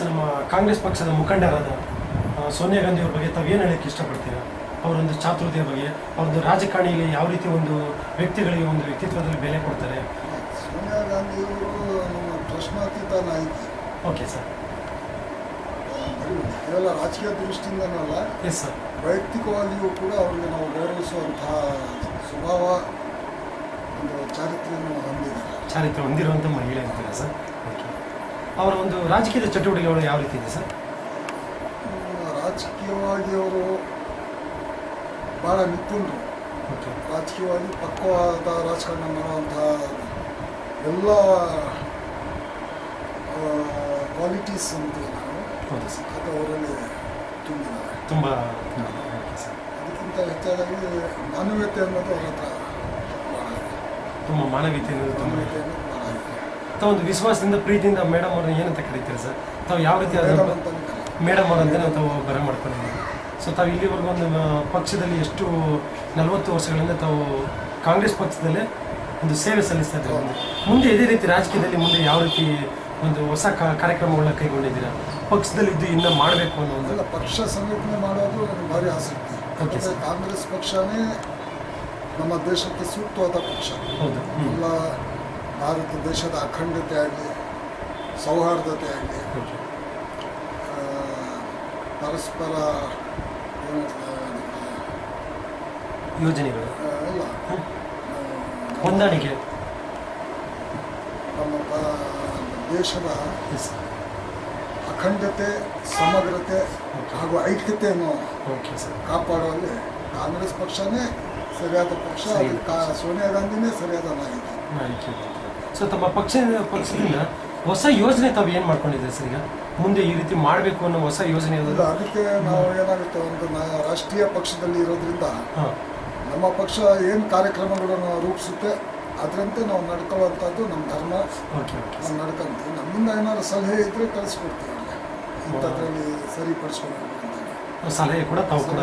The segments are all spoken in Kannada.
ನಮ್ಮ ಕಾಂಗ್ರೆಸ್ ಪಕ್ಷದ ಮುಖಂಡರಾದ ಸೋನಿಯಾ ಗಾಂಧಿ ಅವ್ರ ಬಗ್ಗೆ ತಾವು ಏನು ಹೇಳಕ್ಕೆ ಇಷ್ಟಪಡ್ತೀರಾ? ಅವರೊಂದು ಚಾತುರ್ಯದ ಬಗ್ಗೆ, ಅವರೊಂದು ರಾಜಕಾರಣಿಗೆ ಯಾವ ರೀತಿ ಒಂದು ವ್ಯಕ್ತಿಗಳಿಗೆ ಒಂದು ವ್ಯಕ್ತಿತ್ವದಲ್ಲಿ ಬೆಲೆ ಕೊಡ್ತಾರೆ? ಸೋನಿಯಾ ಗಾಂಧಿಯವರು ನಮ್ಮ ಪ್ರಶ್ನಾತೀತ ನಾಯಕಿ. Okay sir. ಕೇವಲ ರಾಜಕೀಯ ದೃಷ್ಟಿಯಿಂದನಲ್ಲ, ಎಸ್ ಸರ್, ವೈಯಕ್ತಿಕವಾಗಿಯೂ ಕೂಡ ಅವರಿಗೆ ನಾವು ಗೌರವಿಸುವಂತಹ ಸ್ವಭಾವ, ಒಂದು ಚಾರಿತ್ರ್ಯವನ್ನು ಹೊಂದಿರುವಂಥ ಮಹಿಳೆ ಅಂತೀರಾ ಸರ್? ಓಕೆ. ಅವರ ಒಂದು ರಾಜಕೀಯದ ಚಟುವಟಿಕೆಗಳು ಯಾವ ರೀತಿ ಇದೆ ಸರ್? ರಾಜಕೀಯವಾಗಿ ಅವರು ಭಾಳ ನಿಪುಣರು. ಓಕೆ. ರಾಜಕೀಯವಾಗಿ ಪಕ್ವವಾದ ರಾಜಕಾರಣ ಮಾಡುವಂತಹ ಎಲ್ಲ ಕ್ವಾಲಿಟೀಸ್ ಅಂತೀವಿ ನಾವು, ಹೌದು ಸರ್, ಅದು ಅವರಲ್ಲಿ ತುಂಬಿದ್ದಾರೆ. ತುಂಬ ಓಕೆ ಸರ್. ಅದಕ್ಕಿಂತ ಹೆಚ್ಚಾಗಿ ಮಾನವೀಯತೆ ಅನ್ನೋದು ಅವರ ಹತ್ರ ಭಾಳ ಇದೆ. ತುಂಬ ಮಾನವೀಯತೆ ಅನ್ನೋದು ತುಂಬ ಇದೆ. ಮಾನವೀಯತೆ ಅನ್ನೋದು ಭಾಳ ಇದೆ. ತಾವು ಒಂದು ವಿಶ್ವಾಸದಿಂದ ಪ್ರೀತಿಯಿಂದ ಮೇಡಮ್ ಅವ್ರನ್ನ ಏನಂತ ಕರೀತೀರಾ ಸರ್? ತಾವು ಯಾವ ರೀತಿ ಮೇಡಮ್ ಅಂತ ಮೇಡಮ್ ಅವರಂತೆ ನಾವು ತಾವು ಬರ ಮಾಡ್ಕೊಂಡಿದ್ದೀವಿ. ಸೊ ತಾವು ಇಲ್ಲಿವರೆಗೂ ಒಂದು ಪಕ್ಷದಲ್ಲಿ ಎಷ್ಟು 40 ವರ್ಷಗಳಿಂದ ತಾವು ಕಾಂಗ್ರೆಸ್ ಪಕ್ಷದಲ್ಲೇ ಒಂದು ಸೇವೆ ಸಲ್ಲಿಸ್ತಾ ಇದ್ದಾರೆ. ಮುಂದೆ ಇದೇ ರೀತಿ ರಾಜಕೀಯದಲ್ಲಿ ಮುಂದೆ ಯಾವ ರೀತಿ ಒಂದು ಹೊಸ ಕಾರ್ಯಕ್ರಮಗಳನ್ನ ಕೈಗೊಂಡಿದ್ದೀರಾ? ಪಕ್ಷದಲ್ಲಿ ಇದ್ದು ಇನ್ನೂ ಮಾಡಬೇಕು ಅನ್ನೋ ಒಂದು ಪಕ್ಷ ಸಂಘಟನೆ ಮಾಡೋದು ನನಗೆ ಭಾರಿ ಆಸಕ್ತಿ. ಯಾಕಂದರೆ ಕಾಂಗ್ರೆಸ್ ಪಕ್ಷನೇ ನಮ್ಮ ದೇಶಕ್ಕೆ ಸೂಕ್ತವಾದ ಪಕ್ಷ. ಹೌದು. ಎಲ್ಲ ಭಾರತ ದೇಶದ ಅಖಂಡತೆ ಆಗಲಿ, ಸೌಹಾರ್ದತೆ ಆಗಲಿ, ಪರಸ್ಪರ ಯೋಜನೆಗಳು ಎಲ್ಲ ಹೊಂದಾಣಿಕೆ, ನಮ್ಮ ದೇಶದ ಅಖಂಡತೆ, ಸಮಗ್ರತೆ ಹಾಗೂ ಐಕ್ಯತೆಯನ್ನು ಕಾಪಾಡುವಲ್ಲಿ ಕಾಂಗ್ರೆಸ್ ಪಕ್ಷನೇ ಸರಿಯಾದ ಪಕ್ಷ. ಸೋನಿಯಾ ಗಾಂಧಿನೇ ಸರಿಯಾದ ನಾಯಕಿ. ಸೊ ತಮ್ಮ ಪಕ್ಷದಿಂದ ಹೊಸ ಯೋಜನೆ ತಾವು ಏನು ಮಾಡ್ಕೊಂಡಿದ್ದೀರಿ ಸರ್? ಈಗ ಮುಂದೆ ಈ ರೀತಿ ಮಾಡಬೇಕು ಅನ್ನೋ ಹೊಸ ಯೋಜನೆ ಅದಕ್ಕೆ ನಾವು ಏನಾಗುತ್ತೆ, ಒಂದು ರಾಷ್ಟ್ರೀಯ ಪಕ್ಷದಲ್ಲಿ ಇರೋದ್ರಿಂದ ನಮ್ಮ ಪಕ್ಷ ಏನು ಕಾರ್ಯಕ್ರಮಗಳನ್ನು ರೂಪಿಸುತ್ತೆ ಅದರಂತೆ ನಾವು ನಡ್ಕೊಳ್ಳುವಂಥದ್ದು ನಮ್ಮ ಧರ್ಮ. ನಾವು ನಡ್ಕೊಂತೀವಿ. ನಮ್ಮಿಂದ ಏನಾದ್ರು ಸಲಹೆ ಇದ್ದರೆ ಕಳಿಸ್ಕೊಡ್ತೀವಿ. ಇಂಥದ್ರಲ್ಲಿ ಸರಿಪಡಿಸ್ಕೊಳ್ಬೇಕು ಅಂತ ಸಲಹೆ ಕೂಡ ತಾವು ಕೂಡ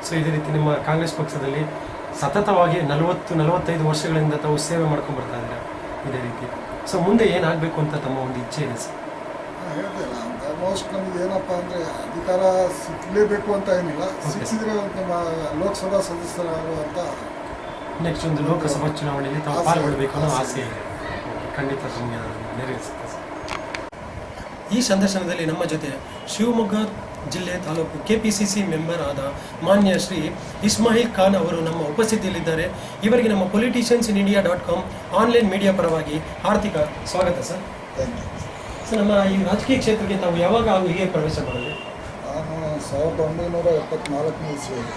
ಸೊ ಇದೇ ರೀತಿ ನಿಮ್ಮ ಕಾಂಗ್ರೆಸ್ ಪಕ್ಷದಲ್ಲಿ ಸತತವಾಗಿ 40-45 ವರ್ಷಗಳಿಂದ ತಾವು ಸೇವೆ ಮಾಡ್ಕೊಂಡು ಬರ್ತಾ ಇದ್ದೀರಾ ಇದೇ ರೀತಿ. ಸೊ ಮುಂದೆ ಏನಾಗಬೇಕು ಅಂತ ತಮ್ಮ ಒಂದು ಇಚ್ಛೆ ಇದೆ ಸರ್? ಹೇಳ್ತಿಲ್ಲ, ಆಲ್ಮೋಸ್ಟ್ ನಮಗೆ ಏನಪ್ಪ ಅಂದರೆ ಅಧಿಕಾರ ಸಿಗಲೇಬೇಕು ಅಂತ ಏನಿಲ್ಲ. ಸಿಕ್ಕಿದ್ರೆ ನಮ್ಮ ಲೋಕಸಭಾ ಸದಸ್ಯರಾಗುವಂಥ ನೆಕ್ಸ್ಟ್ ಒಂದು ಲೋಕಸಭಾ ಚುನಾವಣೆಯಲ್ಲಿ ತಾವು ಪಾಲ್ಗೊಳ್ಳಬೇಕು ಅನ್ನೋ ಆಸೆ ಇದೆ. ಖಂಡಿತ ತಮಗೆ ನೆರವೇರಿಸುತ್ತೆ ಸರ್. ಈ ಸಂದರ್ಶನದಲ್ಲಿ ನಮ್ಮ ಜೊತೆ ಶಿವಮೊಗ್ಗ ಜಿಲ್ಲೆ ತಾಲೂಕು KPCC ಮೆಂಬರ್ ಆದ ಮಾನ್ಯ ಶ್ರೀ ಇಸ್ಮಾಯಿಲ್ ಖಾನ್ ಅವರು ನಮ್ಮ ಉಪಸ್ಥಿತಿಯಲ್ಲಿದ್ದಾರೆ. ಇವರಿಗೆ ನಮ್ಮ politiciansinIndia.com ಆನ್ಲೈನ್ ಮೀಡಿಯಾ ಪರವಾಗಿ ಆರ್ಥಿಕ ಸ್ವಾಗತ ಸರ್. ಸರ್, ನಮ್ಮ ಈ ರಾಜಕೀಯ ಕ್ಷೇತ್ರಕ್ಕೆ ತಾವು ಯಾವಾಗ ಹೀಗೆ ಪ್ರವೇಶ ಮಾಡಿದ್ರಿ? ನಾನು 1974 ಇಸ್ವಿಯಲ್ಲಿ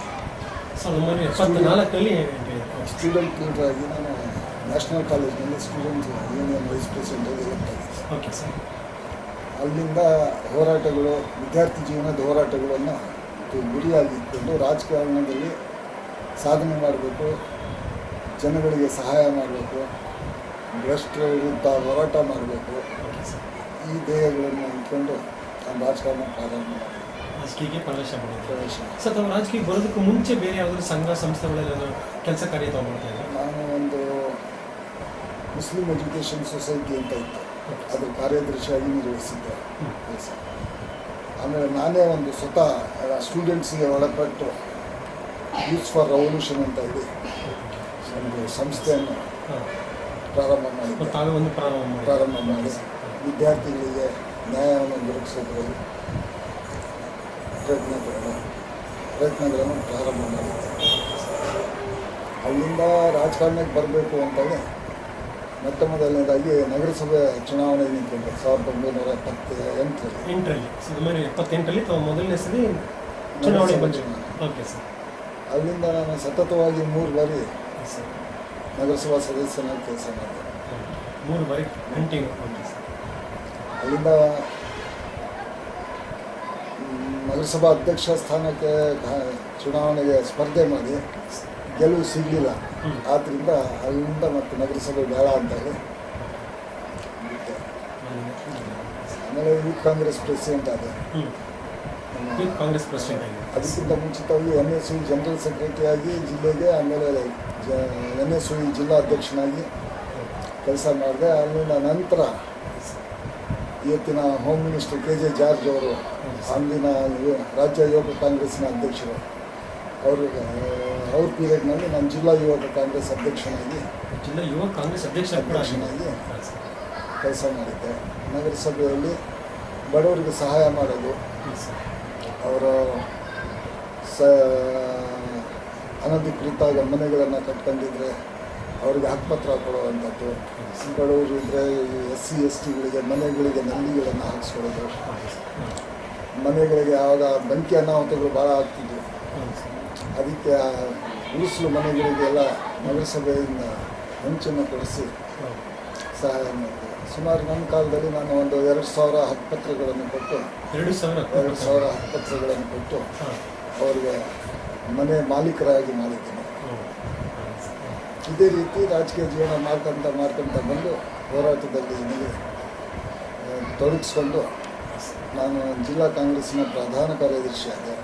1974ರಲ್ಲಿ ಸ್ಟೂಡೆಂಟ್ ಲೀಡರಾಗಿ ನಾನು ನ್ಯಾಷನಲ್ ಕಾಲೇಜಿನಲ್ಲಿ student union vice president elect ಆಗಿದ್ದೆ. Okay sir. ಅಲ್ಲಿಂದ ಹೋರಾಟಗಳು, ವಿದ್ಯಾರ್ಥಿ ಜೀವನದ ಹೋರಾಟಗಳನ್ನು ಗುರಿಯಾಗಿ ಇಟ್ಕೊಂಡು ರಾಜಕಾರಣದಲ್ಲಿ ಸಾಧನೆ ಮಾಡಬೇಕು, ಜನಗಳಿಗೆ ಸಹಾಯ ಮಾಡಬೇಕು, ಭ್ರಷ್ಟರ ವಿರುದ್ಧ ಹೋರಾಟ ಮಾಡಬೇಕು, ಈ ಧ್ಯೇಯಗಳನ್ನು ಇಟ್ಕೊಂಡು ನಾನು ರಾಜಕಾರಣ ಪ್ರಾರಂಭ ಮಾಡಿದೆ. ರಾಜಕೀಯಕ್ಕೆ ಪ್ರವೇಶ ಸರ್, ತಾವು ರಾಜಕೀಯಕ್ಕೆ ಬರೋದಕ್ಕೂ ಮುಂಚೆ ಬೇರೆ ಯಾವುದಾದ್ರು ಸಂಘ ಸಂಸ್ಥೆಗಳಲ್ಲಿ ಕೆಲಸ ಕಾರ್ಯ ತಾವು ಮಾಡ್ತಾ ಇದ್ದಾರೆ? ನಾನು ಒಂದು ಮುಸ್ಲಿಂ ಎಜುಕೇಷನ್ ಸೊಸೈಟಿ ಅಂತ ಇತ್ತು, ಅದ್ರ ಕಾರ್ಯದರ್ಶಿಯಾಗಿ ನಿರ್ವಹಿಸಿದ್ದೆ ಕೆಲಸ. ಆಮೇಲೆ ನಾನೇ ಒಂದು ಸ್ವತಃ ಸ್ಟೂಡೆಂಟ್ಸಿಗೆ ಒಳಪಟ್ಟು ಯೂತ್ ಫಾರ್ ರೆವಲ್ಯೂಷನ್ ಅಂತ ಹೇಳಿ ಒಂದು ಸಂಸ್ಥೆಯನ್ನು ಪ್ರಾರಂಭ ಮಾಡಿ ವಿದ್ಯಾರ್ಥಿಗಳಿಗೆ ನ್ಯಾಯವನ್ನು ದೊರಕಿಸೋದ್ರಲ್ಲಿ ಪ್ರಯತ್ನಗಳನ್ನು ಪ್ರಾರಂಭ ಮಾಡಿದ್ದೆ. ಅಲ್ಲಿಂದ ರಾಜಕಾರಣಕ್ಕೆ ಬರಬೇಕು ಅಂತೇಳಿ ಮೊದಲನೇದಾಗಿ ನಗರಸಭೆ ಚುನಾವಣೆ ನಿಂತ್ಕೊಂಡೆ 1978ರಲ್ಲಿ ತಾವು ಮೊದಲನೇ ಸರಿ ಚುನಾವಣೆ ಬಂದ. Okay sir. ಅಲ್ಲಿಂದ ನಾನು ಸತತವಾಗಿ 3 ಬಾರಿ ನಗರಸಭಾ ಸದಸ್ಯನಾಗಿ ಕೆಲಸ ಮಾಡಿದೆ. 3 ಬಾರಿ ಕಂಟಿನ್ಯೂ. Okay sir. ಅಲ್ಲಿಂದ ನಗರಸಭಾ ಅಧ್ಯಕ್ಷ ಸ್ಥಾನಕ್ಕೆ ಚುನಾವಣೆಗೆ ಸ್ಪರ್ಧೆ ಮಾಡಿ ಗೆಲುವು ಸಿಗಲಿಲ್ಲ. ಆದ್ದರಿಂದ ಅಲ್ಲಿಂದ ಮತ್ತು ನಗರಸಭೆ ಬೇಡ ಅಂತೇಳಿ ಬಿಟ್ಟೆ. ಆಮೇಲೆ ಯೂತ್ ಕಾಂಗ್ರೆಸ್ ಪ್ರೆಸಿಡೆಂಟ್ ಆದ. ಅದಕ್ಕಿಂತ ಮುಂಚಿತವಾಗಿ NSU ಜನರಲ್ ಸೆಕ್ರೆಟರಿಯಾಗಿ ಜಿಲ್ಲೆಗೆ, ಆಮೇಲೆ NSU ಜಿಲ್ಲಾ ಅಧ್ಯಕ್ಷನಾಗಿ ಕೆಲಸ ಮಾಡಿದೆ. ಅಲ್ಲಿಂದ ನಂತರ ಇವತ್ತಿನ ಹೋಮ್ ಮಿನಿಸ್ಟರ್ KJ ಜಾರ್ಜ್ ಅವರು ಅಂದಿನ ರಾಜ್ಯ ಯುವಕ ಕಾಂಗ್ರೆಸ್ನ ಅಧ್ಯಕ್ಷರು. ಅವ್ರ ಪೀರಿಯಡ್ನಲ್ಲಿ ನಾನು ಜಿಲ್ಲಾ ಯುವಕ ಕಾಂಗ್ರೆಸ್ ಅಧ್ಯಕ್ಷನಾಗಿ ಅಧ್ಯಕ್ಷನಾಗಿ ಕೆಲಸ ಮಾಡಿದ್ದೆ. ನಗರಸಭೆಯಲ್ಲಿ ಬಡವರಿಗೆ ಸಹಾಯ ಮಾಡೋದು, ಅವರ ಅನಧಿಕೃತ ಮನೆಗಳನ್ನು ಕಟ್ಕೊಂಡಿದ್ರೆ ಅವರಿಗೆ ಹಕ್ಕುಪತ್ರ ಕೊಡುವಂಥದ್ದು, ಬಡವರು ಇದ್ದರೆ SC STಗಳಿಗೆ ಮನೆಗಳಿಗೆ ನಲ್ಲಿಗಳನ್ನು ಹಾಕಿಸ್ಕೊಳ್ಳೋದು, ಮನೆಗಳಿಗೆ ಆವಾಗ ಬೆಂಕಿ ಅನಾಹುತಗಳು ಭಾಳ ಆಗ್ತಿದ್ವು, ಅದಕ್ಕೆ ಉಳಿಸಲು ಮನೆಗಳಿಗೆಲ್ಲ ನಗರಸಭೆಯಿಂದ ಹಂಚನ್ನು ಕೊಡಿಸಿ ಸಹಾಯ ಮಾಡಿದೆ. ಸುಮಾರು ನನ್ನ ಕಾಲದಲ್ಲಿ ನಾನು ಒಂದು 2,000 ಹಕ್ಕುಪತ್ರಗಳನ್ನು ಕೊಟ್ಟು 2,000 ಹಕ್ಕುಪತ್ರಗಳನ್ನು ಕೊಟ್ಟು ಅವರಿಗೆ ಮನೆ ಮಾಲೀಕರಾಗಿ ಮಾಡಿದ್ದೇನೆ. ಇದೇ ರೀತಿ ರಾಜಕೀಯ ಜೀವನ ಮಾಡ್ಕೊಂತ ಬಂದು ಹೋರಾಟದಲ್ಲಿ ನನಗೆ ತೊಡಗಿಸ್ಕೊಂಡು ನಾನು ಜಿಲ್ಲಾ ಕಾಂಗ್ರೆಸ್ಸಿನ ಪ್ರಧಾನ ಕಾರ್ಯದರ್ಶಿ ಆದೆ.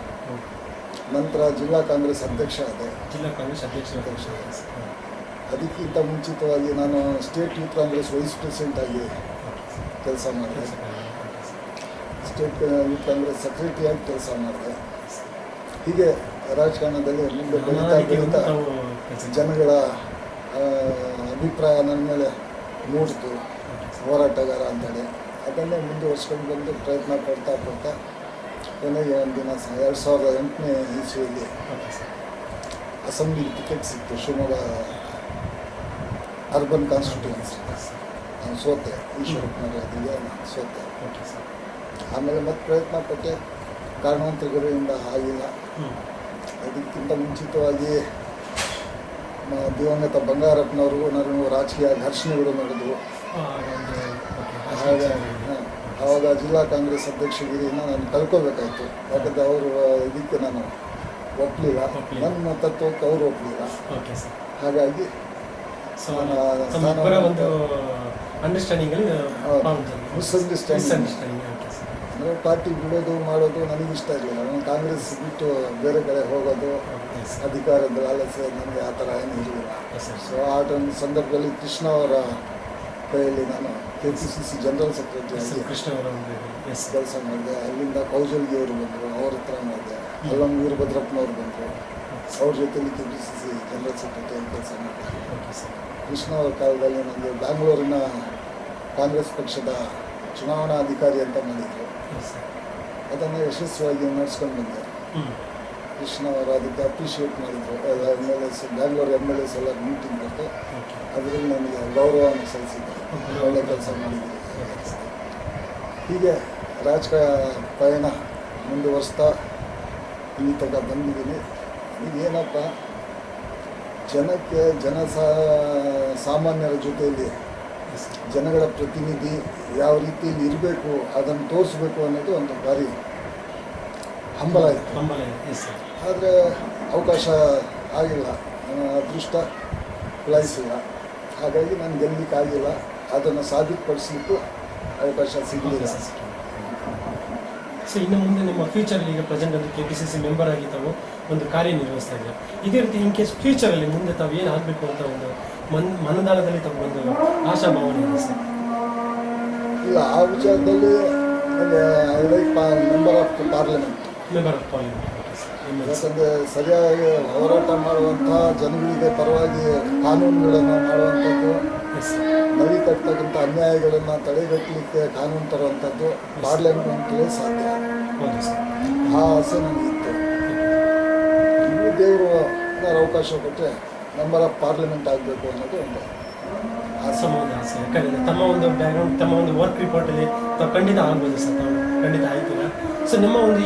ನಂತರ ಜಿಲ್ಲಾ ಕಾಂಗ್ರೆಸ್ ಅಧ್ಯಕ್ಷ ಆದೆ. ಅದಕ್ಕಿಂತ ಮುಂಚಿತವಾಗಿ ನಾನು state youth Congress vice president ಆಗಿ ಕೆಲಸ ಮಾಡಿದೆ. ಸ್ಟೇಟ್ ಯೂತ್ ಕಾಂಗ್ರೆಸ್ ಸೆಕ್ರೆಟರಿ ಆಗಿ ಕೆಲಸ ಮಾಡಿದೆ. ಹೀಗೆ ರಾಜಕಾರಣದಲ್ಲಿ ಮುಂದೆ ಬೆಳೀತಾ ಜನಗಳ ಅಭಿಪ್ರಾಯ ನನ್ನ ಮೇಲೆ ಮೂಡಿತು, ಹೋರಾಟಗಾರ ಅಂತೇಳಿ. ಅದನ್ನೇ ಮುಂದುವರ್ಸ್ಕೊಂಡು ಬಂದು ಪ್ರಯತ್ನ ಪಡ್ತಾ ಕೊನೆಗೆ ಒಂದಿನ 2008ನೇ ಇಸ್ವಿಯಲ್ಲಿ ಅಸೆಂಬ್ಲಿ ಟಿಕೆಟ್ ಸಿಕ್ತು. ಶಿವಮೊಗ್ಗ ಅರ್ಬನ್ ಕಾನ್ಸ್ಟಿಟ್ಯೂನ್ಸಿ ನಾನು ಸೋತೆ. ಈಶ್ವರಪ್ಪನವರಿಗೆ ನಾನು ಸೋತೆ. ಆಮೇಲೆ ಮತ್ತೆ ಪ್ರಯತ್ನ ಪಟ್ಟೆ, ಕಾರಣಾಂತರಗಳಿಂದ ಆಗಿಲ್ಲ. ಅದಕ್ಕಿಂತ ಮುಂಚಿತವಾಗಿ ದಿವಂಗತ ಬಂಗಾರಪ್ಪನವ್ರಿಗೂ ನನಗೂ ರಾಜಕೀಯ ಘರ್ಷಣೆಗಳು ನಡೆದವು. ಆವಾಗ ಜಿಲ್ಲಾ ಕಾಂಗ್ರೆಸ್ ಅಧ್ಯಕ್ಷಗಿರಿಯನ್ನು ನಾನು ಕಳ್ಕೋಬೇಕಾಯ್ತು. ಯಾಕಂದರೆ ಅವರು ಇದಕ್ಕೆ ನಾನು ಒಪ್ಪಲಿಲ್ಲ, ನನ್ನ ತತ್ವಕ್ಕೆ ಅವರು ಒಪ್ಪಲಿಲ್ಲ. ಹಾಗಾಗಿ ಮಿಸ್ಅಂಡರ್ಸ್ಟ್ಯಾಂಡಿಂಗ್ ಅಂದರೆ ಪಾರ್ಟಿ ಬಿಡೋದು ಮಾಡೋದು ನನಗಿಷ್ಟ ಇರಲಿಲ್ಲ. ನಾನು ಕಾಂಗ್ರೆಸ್ ಬಿಟ್ಟು ಬೇರೆ ಕಡೆ ಹೋಗೋದು, ಅಧಿಕಾರದ ಆಲಸ್ಯ, ನನಗೆ ಆ ಥರ ಏನೂ ಇರಲಿಲ್ಲ. ಸೊ ಆ ಸಂದರ್ಭದಲ್ಲಿ ಕೃಷ್ಣ ಅವರ ಕೈಯಲ್ಲಿ ನಾನು KPCC ಜನರಲ್ ಸೆಕ್ರೆಟರಿ ಆಗಿ ಕೆಲಸ ಮಾಡಿದೆ. ಅಲ್ಲಿಂದ ಕೌಜಲ್ಗಿಯವರು ಬಂದರು, ಅವ್ರ ಹತ್ರ ಮಾಡಿದೆ. ಅಲ್ಲಂ ವೀರಭದ್ರಪ್ಪನವ್ರು ಬಂದರು, ಅವ್ರ ಜೊತೆಲಿ KPCC ಜನರಲ್ ಸೆಕ್ರೆಟರಿ ಆಗಿ ಕೆಲಸ ಮಾಡಿದೆ. ಕೃಷ್ಣ ಅವರ ಕಾಲದಲ್ಲಿ ನನಗೆ ಬ್ಯಾಂಗ್ಳೂರಿನ ಕಾಂಗ್ರೆಸ್ ಪಕ್ಷದ ಚುನಾವಣಾ ಅಧಿಕಾರಿ ಅಂತ ಮಾಡಿದರು. ಅದನ್ನು ಯಶಸ್ವಿಯಾಗಿ ನಡೆಸ್ಕೊಂಡು ಬಂದೆ. ಕೃಷ್ಣ ಅವರು ಅದಕ್ಕೆ ಅಪ್ರಿಷಿಯೇಟ್ ಮಾಡಿದರು. MLAs ಬ್ಯಾಂಗ್ಳೂರು MLAs ಎಲ್ಲ ಮೀಟಿಂಗ್ ಕೊಟ್ಟು ಅದರಲ್ಲಿ ನನಗೆ ಗೌರವವನ್ನು ಸಲ್ಲಿಸಿದ್ದಾರೆ. ಒಳ್ಳೆ ಕೆಲಸ ಮಾಡಿದ್ದೀನಿ. ಹೀಗೆ ರಾಜಕೀಯ ಪಯಣ ಮುಂದುವರಿಸ್ತಾ ಇಲ್ಲಿ ತನಕ ಬಂದಿದ್ದೀನಿ. ಈಗೇನಪ್ಪ, ಜನಕ್ಕೆ ಸಾಮಾನ್ಯರ ಜೊತೆಯಲ್ಲಿ ಜನಗಳ ಪ್ರತಿನಿಧಿ ಯಾವ ರೀತಿಯಲ್ಲಿ ಇರಬೇಕು, ಅದನ್ನು ತೋರಿಸ್ಬೇಕು ಅನ್ನೋದು ಒಂದು ಭಾರಿ ಹಂಬಲ ಇತ್ತು. ಆದರೆ ಅವಕಾಶ ಆಗಿಲ್ಲ, ನನ್ನ ಅದೃಷ್ಟ ಕುಲಾಯಿಸಿಲ್ಲ. ಹಾಗಾಗಿ ನಾನು ಗೆಲ್ಲಲಿಕ್ಕಾಗಿಲ್ಲ. ಅದನ್ನು ಸಾಬೀತುಪಡಿಸಲಿಕ್ಕೂ ಅವಕಾಶ ಸಿಗಲಿಲ್ಲ. ಸೊ ಇನ್ನು ಮುಂದೆ ನಿಮ್ಮ ಫ್ಯೂಚರಲ್ಲಿ ಈಗ ಪ್ರೆಸೆಂಟ್ ಒಂದು KPCC ಮೆಂಬರ್ ಆಗಿ ತಾವು ಒಂದು ಕಾರ್ಯನಿರ್ವಹಿಸ್ತಾ ಇದ್ದೀರಾ. ಇದೇ ರೀತಿ ಇನ್ ಕೇಸ್ ಫ್ಯೂಚರಲ್ಲಿ ಮುಂದೆ ತಾವು ಏನು ಆಗಬೇಕು ಅಂತ ಒಂದು ಮನದಾಳದಲ್ಲಿ ತಾವು ಒಂದು ಆಶಾಭಾವನೆ ಇದೆ ಸರ್? ಇಲ್ಲ, ಆ ವಿಚಾರದಲ್ಲಿ I like member of parliament. ಯಾಕಂದರೆ ಸರಿಯಾಗಿ ಹೋರಾಟ ಮಾಡುವಂಥ, ಜನಗಳಿಗೆ ಪರವಾಗಿ ಕಾನೂನುಗಳನ್ನು ಮಾಡುವಂಥದ್ದು, ನಡೀತಕ್ಕಂಥ ಅನ್ಯಾಯಗಳನ್ನು ತಡೆಗಟ್ಟಲಿಕ್ಕೆ ಕಾನೂನು ತರುವಂಥದ್ದು ಪಾರ್ಲಿಮೆಂಟ್ಗೆ ಸಾಧ್ಯ. ಆ ಆಸೆ ನನಗಿತ್ತು. ಇನ್ನೂ ದೇವರು ಅವಕಾಶ ಕೊಟ್ಟರೆ ಮೆಂಬರ್ ಆಫ್ ಪಾರ್ಲಿಮೆಂಟ್ ಆಗಬೇಕು ಅನ್ನೋದು ಒಂದು ಆಸೆ. ಯಾಕಂದರೆ ತಮ್ಮ ಒಂದು ಬ್ಯಾಕ್ಗ್ರೌಂಡ್, ತಮ್ಮ ಒಂದು ವರ್ಕ್ ರಿಪೋರ್ಟಲ್ಲಿ ತಾವು ಖಂಡಿತ ಆಗ್ಬೋದು ಸರ್. ತಾವು ಖಂಡಿತ ಆಯ್ತಿಲ್ಲ. ಸೊ ನಿಮ್ಮ ಒಂದು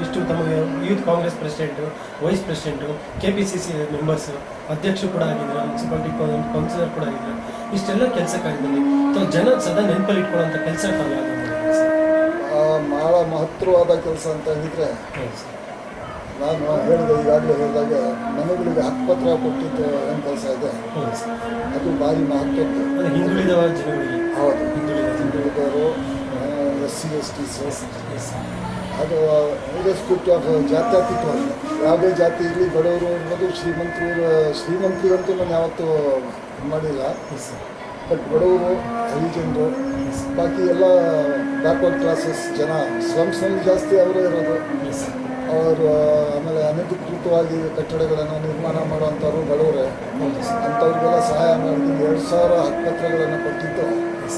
ಇಷ್ಟು ತಮ್ಮ youth Congress president, wise president, KPCC members, ಅಧ್ಯಕ್ಷರು ಕೂಡ ಆಗಿದ್ದಾರೆ, ಮುನ್ಸಿಪಾಲಿಟಿ ಕೌನ್ಸಿಲರ್ ಕೂಡ ಆಗಿದ್ದಾರೆ. ಇಷ್ಟೆಲ್ಲ ಕೆಲಸ ಕಾರ್ಯದಲ್ಲಿ ತಾವು ಜನ ಸದಾ ನೆನಪಲ್ಲಿ ಇಟ್ಕೊಳ್ಳೋಂಥ ಕೆಲಸ ತಾವು ಯಾವುದು ಭಾಳ ಮಹತ್ತರವಾದ ಕೆಲಸ ಅಂತ ಹೇಳಿದರೆ, ನಾನು ಹೇಳಿದೆ ಈಗಾಗಲೇ ಹೇಳಿದಾಗ ಮನೆಗಳಿಗೆ ಹಕ್ಕುಪತ್ರ ಕೊಟ್ಟಿದ್ದು ಏನು ಕೆಲಸ ಇದೆ, ಅದು ಭಾರಿ ಮಹತ್ವದ್ದು. ಹಿಂದುಳಿದ ಜನಗಳಿಗೆ, ಹೌದು, ಹಿಂದುಳಿದವರು, SC STs, ಅದು ಇರೆಸ್ಪೆಕ್ಟ್ ಆಫ್ ಜಾತ್ಯತೀತ. ಯಾವುದೇ ಜಾತಿ ಇರಲಿ, ಬಡವರು ಇರ್ಬೋದು, ಶ್ರೀಮಂತರಿಗಂತೂ ನಾನು ಯಾವತ್ತೂ ಮಾಡಿಲ್ಲ. ಬಟ್ ಬಡವರು, ಹಳ್ಳಿ ಜನರು, ಬಾಕಿ ಎಲ್ಲ ಬ್ಯಾಕ್ವರ್ಡ್ ಕ್ಲಾಸಸ್ ಜನ ಸ್ಲಮ್ಸ್ನಲ್ಲಿ ಜಾಸ್ತಿ ಅವರೇ ಇರೋದು. ಅವರು ಆಮೇಲೆ ಅನಧಿಕೃತವಾಗಿ ಕಟ್ಟಡಗಳನ್ನು ನಿರ್ಮಾಣ ಮಾಡುವಂಥವ್ರು ಬಡವರೇ, ಅಂಥವ್ರಿಗೆಲ್ಲ ಸಹಾಯ ಮಾಡಿದ್ದೀನಿ. 2,000 ಹಕ್ಕುಪತ್ರಗಳನ್ನು ಕೊಟ್ಟಿದ್ದು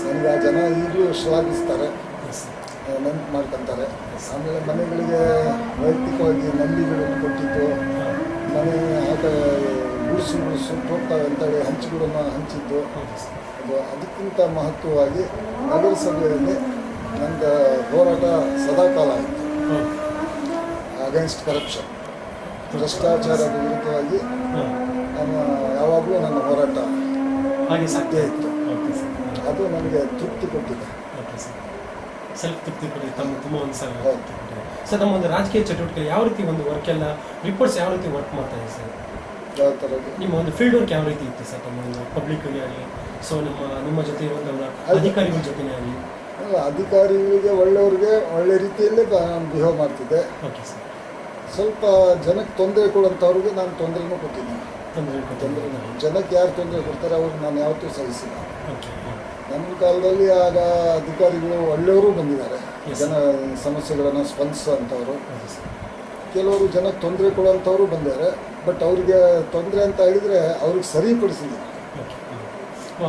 ನನಗೆ ಆ ಜನ ಈಗಲೂ ಶ್ಲಾಘಿಸ್ತಾರೆ, ನೆನಪು ಮಾಡ್ಕೊತಾರೆ. ಆಮೇಲೆ ಮನೆಗಳಿಗೆ ವೈಯಕ್ತಿಕವಾಗಿ ನಂಬಿಗಳನ್ನು ಕೊಟ್ಟಿದ್ದು, ಮನೆ ಗುಡಿಸು ಹೋಗ್ತವೆ ಅಂತೇಳಿ ಹಂಚುಗಳನ್ನು ಹಂಚಿದ್ದು. ಅದು ಅದಕ್ಕಿಂತ ಮಹತ್ವವಾಗಿ ನಗರಸಭೆಯಲ್ಲಿ ನನ್ನ ಹೋರಾಟ ಸದಾಕಾಲ ಆಯಿತು. ಅಗೇನ್ಸ್ಟ್ ಕರಪ್ಷನ್, ಭ್ರಷ್ಟಾಚಾರದ ವಿರುದ್ಧವಾಗಿ ನಾನು ಯಾವಾಗಲೂ ನನ್ನ ಹೋರಾಟ ಹಾಗೆ ಸಾಧ್ಯ ಇತ್ತು. ಅದು ನನಗೆ ತೃಪ್ತಿ ಕೊಟ್ಟಿದೆ. ಸೆಲ್ಫ್ ತೃಪ್ತಿ ಕೊಟ್ಟಿದೆ. ತಮ್ಮ ತುಂಬ ಒಂದು ಸಲ ಹೌದು. ಸರ್, ತಮ್ಮ ಒಂದು ರಾಜಕೀಯ ಚಟುವಟಿಕೆ ಯಾವ ರೀತಿ ಒಂದು ವರ್ಕ್ ಎಲ್ಲ ರಿಪೋರ್ಟ್ಸ್ ಯಾವ ರೀತಿ ವರ್ಕ್ ಮಾಡ್ತಾ ಇದೆ ಸರ್? ಯಾವ ಥರದ್ದು? ನಿಮ್ಮ ಒಂದು ಫೀಲ್ಡ್ ವರ್ಕ್ ಯಾವ ರೀತಿ ಇತ್ತು ಸರ್? ತಮ್ಮ ಒಂದು ಪಬ್ಲಿಕ್ಗೆ ಆಗಲಿ, ಸೊ ನಿಮ್ಮ ಜೊತೆ ಇರುವಂಥ ಅಧಿಕಾರಿಗಳ ಜೊತೆನೇ ಆಗಲಿ? ಅಧಿಕಾರಿಗಳಿಗೆ ಒಳ್ಳೆಯವ್ರಿಗೆ ಒಳ್ಳೆ ರೀತಿಯಲ್ಲೇ ನಾನು ಬಿಹೇವ್ ಮಾಡ್ತಿದ್ದೆ. Okay sir. ಸ್ವಲ್ಪ ಜನಕ್ಕೆ ತೊಂದರೆ ಕೊಡುವಂಥವ್ರಿಗೆ ನಾನು ತೊಂದರೆನೂ ಕೊಟ್ಟಿದ್ದೀನಿ. ತೊಂದರೆ ಜನಕ್ಕೆ ಯಾರು ತೊಂದರೆ ಕೊಡ್ತಾರೆ ಅವ್ರಿಗೆ ನಾನು ಯಾವತ್ತೂ ಸಹಿಸಿಲ್ಲ. ಓಕೆ. ನಮ್ಮ ಕಾಲದಲ್ಲಿ ಆಗ ಅಧಿಕಾರಿಗಳು ಒಳ್ಳೆಯವರು ಬಂದಿದ್ದಾರೆ, ಜನ ಸಮಸ್ಯೆಗಳನ್ನು ಸ್ಪಂದಿಸುವಂಥವ್ರು. ಕೆಲವರು ಜನಕ್ಕೆ ತೊಂದರೆ ಕೊಡುವಂಥವ್ರು ಬಂದಿದ್ದಾರೆ, ಬಟ್ ಅವರಿಗೆ ತೊಂದರೆ ಅಂತ ಹೇಳಿದರೆ ಅವ್ರಿಗೆ ಸರಿಪಡಿಸಿದ್ದೀನಿ.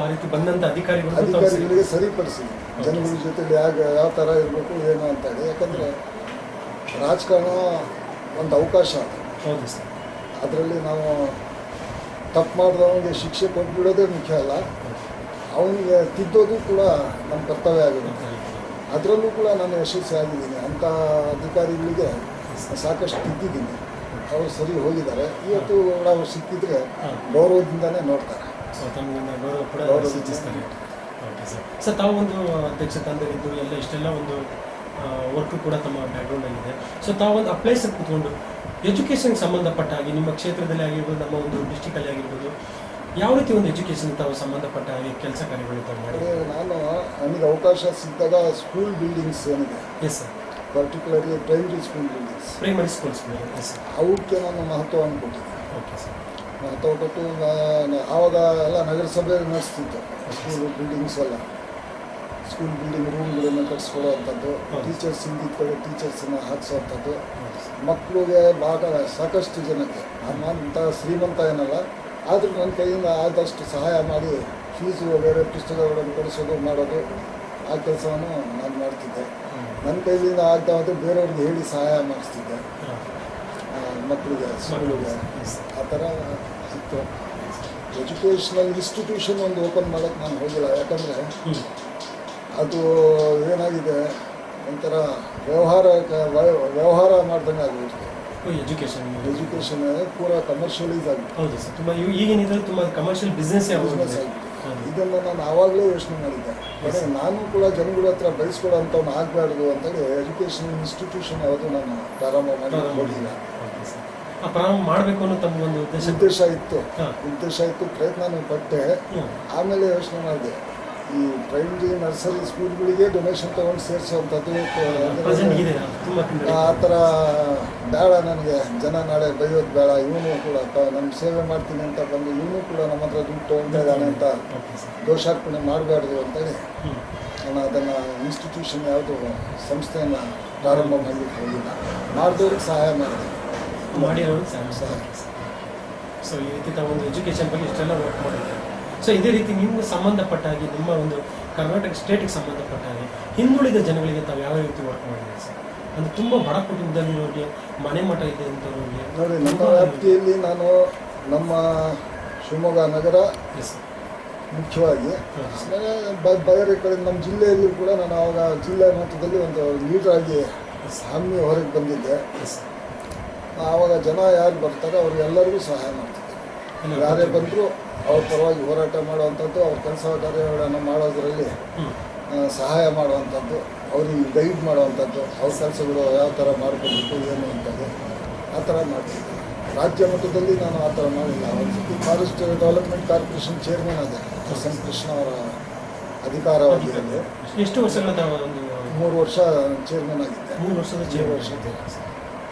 ಆ ರೀತಿ ಬಂದಂಥ ಅಧಿಕಾರಿಗಳಿಗೆ ಸರಿಪಡಿಸಿದ್ದೀನಿ. ಜನಗಳ ಜೊತೆಲಿ ಯಾವ ಥರ ಇರಬೇಕು ಏನು ಅಂತೇಳಿ. ಯಾಕಂದರೆ ರಾಜಕಾರಣ ಒಂದು ಅವಕಾಶ ಅದು. ಹೌದು ಸರ್. ಅದರಲ್ಲಿ ನಾವು ತಪ್ಪು ಮಾಡಿದವನಿಗೆ ಶಿಕ್ಷೆ ಕೊಟ್ಬಿಡೋದೇ ಮುಖ್ಯ ಅಲ್ಲ, ಅವನಿಗೆ ತಿದ್ದೋದು ಕೂಡ ನಮ್ಮ ಕರ್ತವ್ಯ ಆಗಿರುತ್ತೆ. ಅದರಲ್ಲೂ ಕೂಡ ನಾನು ಯಶಸ್ವಿಯಾಗಿದ್ದೀನಿ. ಅಂಥ ಅಧಿಕಾರಿಗಳಿಗೆ ಸಾಕಷ್ಟು ತಿದ್ದಿದ್ದೀನಿ, ಅವರು ಸರಿ ಹೋಗಿದ್ದಾರೆ. ಇವತ್ತು ನಾವು ಸಿಕ್ಕಿದ್ರೆ ಗೌರವದಿಂದನೇ ನೋಡ್ತಾರೆ. ಗೌರವ ಕೂಡ ಸೂಚಿಸ್ತಾರೆ. Okay sir. ಸರ್, ತಾವು ಒಂದು ಅಧ್ಯಕ್ಷ ತಂದೆಗಿದ್ದು ಎಲ್ಲ ಇಷ್ಟೆಲ್ಲ ಒಂದು ವರ್ಕು ಕೂಡ ತಮ್ಮ ಬ್ಯಾಕ್ಗ್ರೌಂಡಲ್ಲಿದೆ. ಸೊ ತಾವು ಒಂದು ಅಪ್ಲೈಸಲ್ಲಿ ಕೂತ್ಕೊಂಡು ಎಜುಕೇಷನ್ಗೆ ಸಂಬಂಧಪಟ್ಟ ಹಾಗೆ ನಿಮ್ಮ ಕ್ಷೇತ್ರದಲ್ಲಿ ಆಗಿರ್ಬೋದು, ನಮ್ಮ ಒಂದು ಡಿಸ್ಟಿಕಲ್ಲಿ ಆಗಿರ್ಬೋದು, ಯಾವ ರೀತಿ ಒಂದು ಎಜುಕೇಷನ್ ತಾವು ಸಂಬಂಧಪಟ್ಟ ಹಾಗೆ ಕೆಲಸ ಕಾರ್ಯಗಳು ತಾವು ಮಾಡಿ? ನಾನು ನನಗೆ ಅವಕಾಶ ಸಿಕ್ಕಿದಾಗ ಸ್ಕೂಲ್ ಬಿಲ್ಡಿಂಗ್ಸ್ ಏನಿದೆ, yes sir, particularly primary school buildings, primary schools, yes sir, ಅವಕ್ಕೆ ನಾನು ಮಹತ್ವವನ್ನು ಕೊಟ್ಟಿದ್ದೆ. Okay sir. ಮಹತ್ವ ಕೊಟ್ಟು ಆವಾಗ ಎಲ್ಲ ನಗರಸಭೆ ನಡೆಸ್ತಿತ್ತು ಸ್ಕೂಲ್ ಬಿಲ್ಡಿಂಗ್ಸ್ ಎಲ್ಲ. ಸ್ಕೂಲ್ ಬಿಲ್ಡಿಂಗ್ ರೂಮ್ಗಳನ್ನು ಕಟ್ಸ್ಕೊಳ್ಳೋವಂಥದ್ದು, ಟೀಚರ್ಸ್ ಹಿಂದಿದ್ದ ಕಡೆ ಟೀಚರ್ಸನ್ನು ಹಾಕಿಸೋವಂಥದ್ದು, ಮಕ್ಕಳಿಗೆ ಸಾಕಷ್ಟು ಜನಕ್ಕೆ ನಾನು ಇಂಥ ಶ್ರೀಮಂತ ಏನಲ್ಲ, ಆದರೂ ನನ್ನ ಕೈಯಿಂದ ಆದಷ್ಟು ಸಹಾಯ ಮಾಡಿ ಫೀಸು ಬೇರೆ ಪುಸ್ತಕಗಳನ್ನು ಕೊಡಿಸೋದು ಮಾಡೋದು ಆ ಕೆಲಸವನ್ನು ನಾನು ಮಾಡ್ತಿದ್ದೆ. ನನ್ನ ಕೈಯಿಂದ ಆಗ್ತಾ ಹೋದರೆ ಬೇರೆಯವ್ರಿಗೆ ಹೇಳಿ ಸಹಾಯ ಮಾಡಿಸ್ತಿದ್ದೆ, ಮಕ್ಕಳಿಗೆ ಸ್ಕೂಲಿಗೆ. ಆ ಥರ ಇತ್ತು. ಎಜುಕೇಷ್ನಲ್ ಇನ್ಸ್ಟಿಟ್ಯೂಷನ್ ಒಂದು ಓಪನ್ ಮಾಡೋಕ್ಕೆ ನಾನು ಹೋಗಿಲ್ಲ, ಯಾಕಂದರೆ ಅದು ಏನಾಗಿದೆ ಒಂಥರ ವ್ಯವಹಾರ ಮಾಡ್ದಂಗೆ ಆಗಿಬಿಡ್ತು. ಎಜುಕೇಷನ್ ಪೂರ ಕಮರ್ಷಿಯಲೈಸ್ ಆಗಿದೆ. ಹೌದು ಸರ್, ತುಂಬ ಈಗಿನ ತುಂಬ ಕಮರ್ಷಿಯಲ್ ಬಿಸ್ನೆಸ್ ಆಗಿಬಿಟ್ಟು ಇದನ್ನು ನಾನು ಆವಾಗಲೇ ಯೋಚನೆ ಮಾಡಿದ್ದೆ. ನಾನು ಕೂಡ ಜನಗಳ ಹತ್ರ ಬಯಸ್ಕೊಳ್ಳೋಂಥವ್ನು ಆಗಬಾರ್ದು ಅಂತೇಳಿ ಎಜುಕೇಷನ್ ಇನ್ಸ್ಟಿಟ್ಯೂಷನ್ ಯಾವುದು ನಾನು ಪ್ರಾರಂಭ ಮಾಡಿ ಹೋಗಿಲ್ಲ. ಪ್ರಾರಂಭ ಮಾಡಬೇಕು ಅನ್ನೋ ತಮ್ಮ ಒಂದು ಉದ್ದೇಶ ಇತ್ತು, ಪ್ರಯತ್ನನೂ ಪಟ್ಟೆ. ಆಮೇಲೆ ಯೋಚನೆ ಮಾಡಿದೆ, ಈ ಪ್ರೈಮರಿ ನರ್ಸರಿ ಸ್ಕೂಲ್ಗಳಿಗೆ ಡೊನೇಷನ್ ತೊಗೊಂಡು ಸೇರಿಸುವಂಥದ್ದು ಆ ಥರ ಬೇಡ ನನಗೆ. ಜನ ನಾಳೆ ಬೈಯೋದು ಬೇಡ, ಇವನು ಕೂಡ ನಮ್ಮ ಸೇವೆ ಮಾಡ್ತೀನಿ ಅಂತ ಬಂದು ಇವನು ಕೂಡ ನಮ್ಮ ಹತ್ರ ದುಡ್ಡು ತೊಗೊಂಡೇ ಇದ್ದಾನೆ ಅಂತ ದೋಷಾರ್ಪಣೆ ಮಾಡಬಾರ್ದು ಅಂತೇಳಿ ನಾನು ಅದನ್ನು ಇನ್ಸ್ಟಿಟ್ಯೂಷನ್ ಯಾವುದು ಸಂಸ್ಥೆಯನ್ನು ಪ್ರಾರಂಭ ಮಾಡಲಿಕ್ಕೆ ಹೋಗಿಲ್ಲ. ಮಾಡಿದವ್ರಿಗೆ ಸಹಾಯ ಮಾಡಿರೋರು ಸಹಾಯ. ಸೊ ಈ ರೀತಿ ತಾವು ಒಂದು ಎಜುಕೇಷನ್ ಬಗ್ಗೆ ಇಷ್ಟೆಲ್ಲ ವರ್ಕ್ ಮಾಡಿದ್ದಾರೆ. ಸೊ ಇದೇ ರೀತಿ ನಿಮ್ಗೆ ಸಂಬಂಧಪಟ್ಟ ಹಾಗೆ ನಿಮ್ಮ ಒಂದು ಕರ್ನಾಟಕ ಸ್ಟೇಟಿಗೆ ಸಂಬಂಧಪಟ್ಟ ಹಾಗೆ ಹಿಂದುಳಿದ ಜನಗಳಿಗೆ ತಾವು ಯಾವ ರೀತಿ ವರ್ಕ್ ಮಾಡಿದ್ದೀರಿ ಸರ್? ಅಂದರೆ ತುಂಬ ಬಡ ಕುಟುಂಬದಲ್ಲಿರೋರಿಗೆ, ಮನೆ ಮಠ ಇದೆ ಅಂತವ್ರಿಗೆ. ನೋಡಿ, ನಮ್ಮ ವ್ಯಾಪ್ತಿಯಲ್ಲಿ ನಾನು ನಮ್ಮ ಶಿವಮೊಗ್ಗ ನಗರ ಮುಖ್ಯವಾಗಿ, ಬೇರೆ ಕಡೆ ನಮ್ಮ ಜಿಲ್ಲೆಯಲ್ಲಿ ಕೂಡ ನಾನು ಆವಾಗ ಜಿಲ್ಲಾ ಮಟ್ಟದಲ್ಲಿ ಒಂದು ಲೀಡರ್ ಆಗಿ ಹಮ್ಮಿ ಹೊರಗೆ ಬಂದಿದ್ದೆ. ಆವಾಗ ಜನ ಯಾರು ಬರ್ತಾರೆ ಅವ್ರಿಗೆಲ್ಲರಿಗೂ ಸಹಾಯ ಮಾಡ್ತಿದ್ದೆ. ಯಾರೇ ಬಂದರೂ ಅವ್ರ ಪರವಾಗಿ ಹೋರಾಟ ಮಾಡುವಂಥದ್ದು, ಅವ್ರ ಕೆಲಸ ಕಾರ್ಯಗಳನ್ನು ಮಾಡೋದರಲ್ಲಿ ಸಹಾಯ ಮಾಡುವಂಥದ್ದು, ಅವ್ರಿಗೆ ಗೈಡ್ ಮಾಡುವಂಥದ್ದು, ಅವ್ರ ಕೆಲಸಗಳು ಯಾವ ಥರ ಮಾಡ್ಕೊಬೇಕು ಏನು ಅಂತದ್ದು ಆ ಥರ ಮಾಡ್ತಿದ್ದೆ. ರಾಜ್ಯ ಮಟ್ಟದಲ್ಲಿ ನಾನು ಆ ಥರ ಮಾಡಿಲ್ಲ. ಒಂದು ಸತಿ ಫಾರೆಸ್ಟ್ ಡೆವಲಪ್ಮೆಂಟ್ ಕಾರ್ಪೊರೇಷನ್ ಚೇರ್ಮನ್ ಆದ ಎಸ್.ಎನ್. ಕೃಷ್ಣ ಅವರ ಅಧಿಕಾರಾವಧಿಯಲ್ಲಿ ಎಷ್ಟು ವರ್ಷಗಳ 3 ವರ್ಷ ಚೇರ್ಮನ್ ಆಗಿದ್ದೆ. 3 ವರ್ಷದ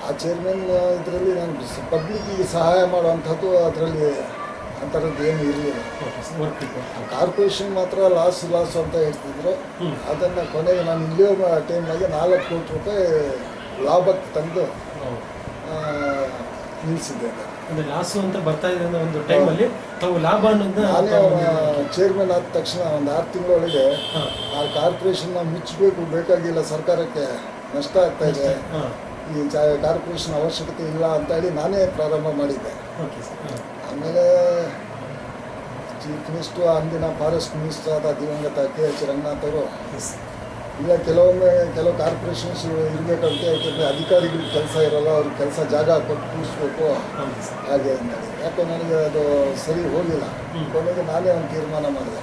ಆ ಚೇರ್ಮನ್ ಇದರಲ್ಲಿ ನಾನು ಪಬ್ಲಿಕ್ಕಿಗೆ ಸಹಾಯ ಮಾಡುವಂಥದ್ದು ಅದರಲ್ಲಿ ಆ ಥರದ್ದು ಏನು ಇರಲಿಲ್ಲ. Okay sir, work report. Corporation ಮಾತ್ರ ಲಾಸ್ ಅಂತ ಹೇಳ್ತಿದ್ರು. ಹ್ಮ್. ಅದನ್ನು ಕೊನೆಗೆ ನಾನು ಇಲ್ಲೇ ಟೈಮ್ನಾಗೆ 4 ಕೋಟಿ ರೂಪಾಯಿ ಲಾಭಕ್ಕೆ ತಂದು ನಿಲ್ಲಿಸಿದ್ದೆ. ಅಂದ್ರೆ ಲಾಸು ಅಂತ ಬರ್ತಾ ಇದೆ ಅನ್ನೋ ಒಂದು ಟೈಮಲ್ಲಿ ತಾವು ಲಾಭ ಅನ್ನೋದನ್ನ ನಾನೇ ಚೇರ್ಮನ್ ಆದ ತಕ್ಷಣ ಒಂದು 6 ತಿಂಗಳೊಳಗೆ ಹಾಂ ಆ ಕಾರ್ಪೊರೇಷನ್ನ ಮುಚ್ಚಬೇಕು, ಬೇಕಾಗಿಲ್ಲ, ಸರ್ಕಾರಕ್ಕೆ ನಷ್ಟ ಆಗ್ತಾ ಇದೆ, ಹಾಂ ಈ ಕಾರ್ಪೊರೇಷನ್ ಅವಶ್ಯಕತೆ ಇಲ್ಲ ಅಂತ ಹೇಳಿ ನಾನೇ ಪ್ರಾರಂಭ ಮಾಡಿದ್ದೆ. Okay sir. ಹಾಂ ಆಮೇಲೆ ಚೀಫ್ ಮಿನಿಸ್ಟ್ರು, ಅಂದಿನ ಫಾರೆಸ್ಟ್ ಮಿನಿಸ್ಟರ್ ಆದ ದಿವಂಗತ KH ರಂಗನಾಥ್ ಅವರು, ಎಸ್ ಇಲ್ಲ ಕೆಲವು ಕಾರ್ಪೊರೇಷನ್ಸ್ ಇರಬೇಕಂತೆ, ಯಾಕೆಂದರೆ ಅಧಿಕಾರಿಗಳಿಗೆ ಕೆಲಸ ಇರೋಲ್ಲ, ಅವ್ರಿಗೆ ಕೆಲಸ ಜಾಗ ಕೊಟ್ಟು ಕೂರಿಸ್ಬೇಕು ಹೌದು ಸರ್. ಹಾಗೆ ಅಂತೇಳಿ. ಯಾಕೋ ನನಗೆ ಅದು ಸರಿ ಹೋಗಿಲ್ಲ. ಕೊನೆಗೆ ನಾನೇ ಒಂದು ತೀರ್ಮಾನ ಮಾಡಿದೆ,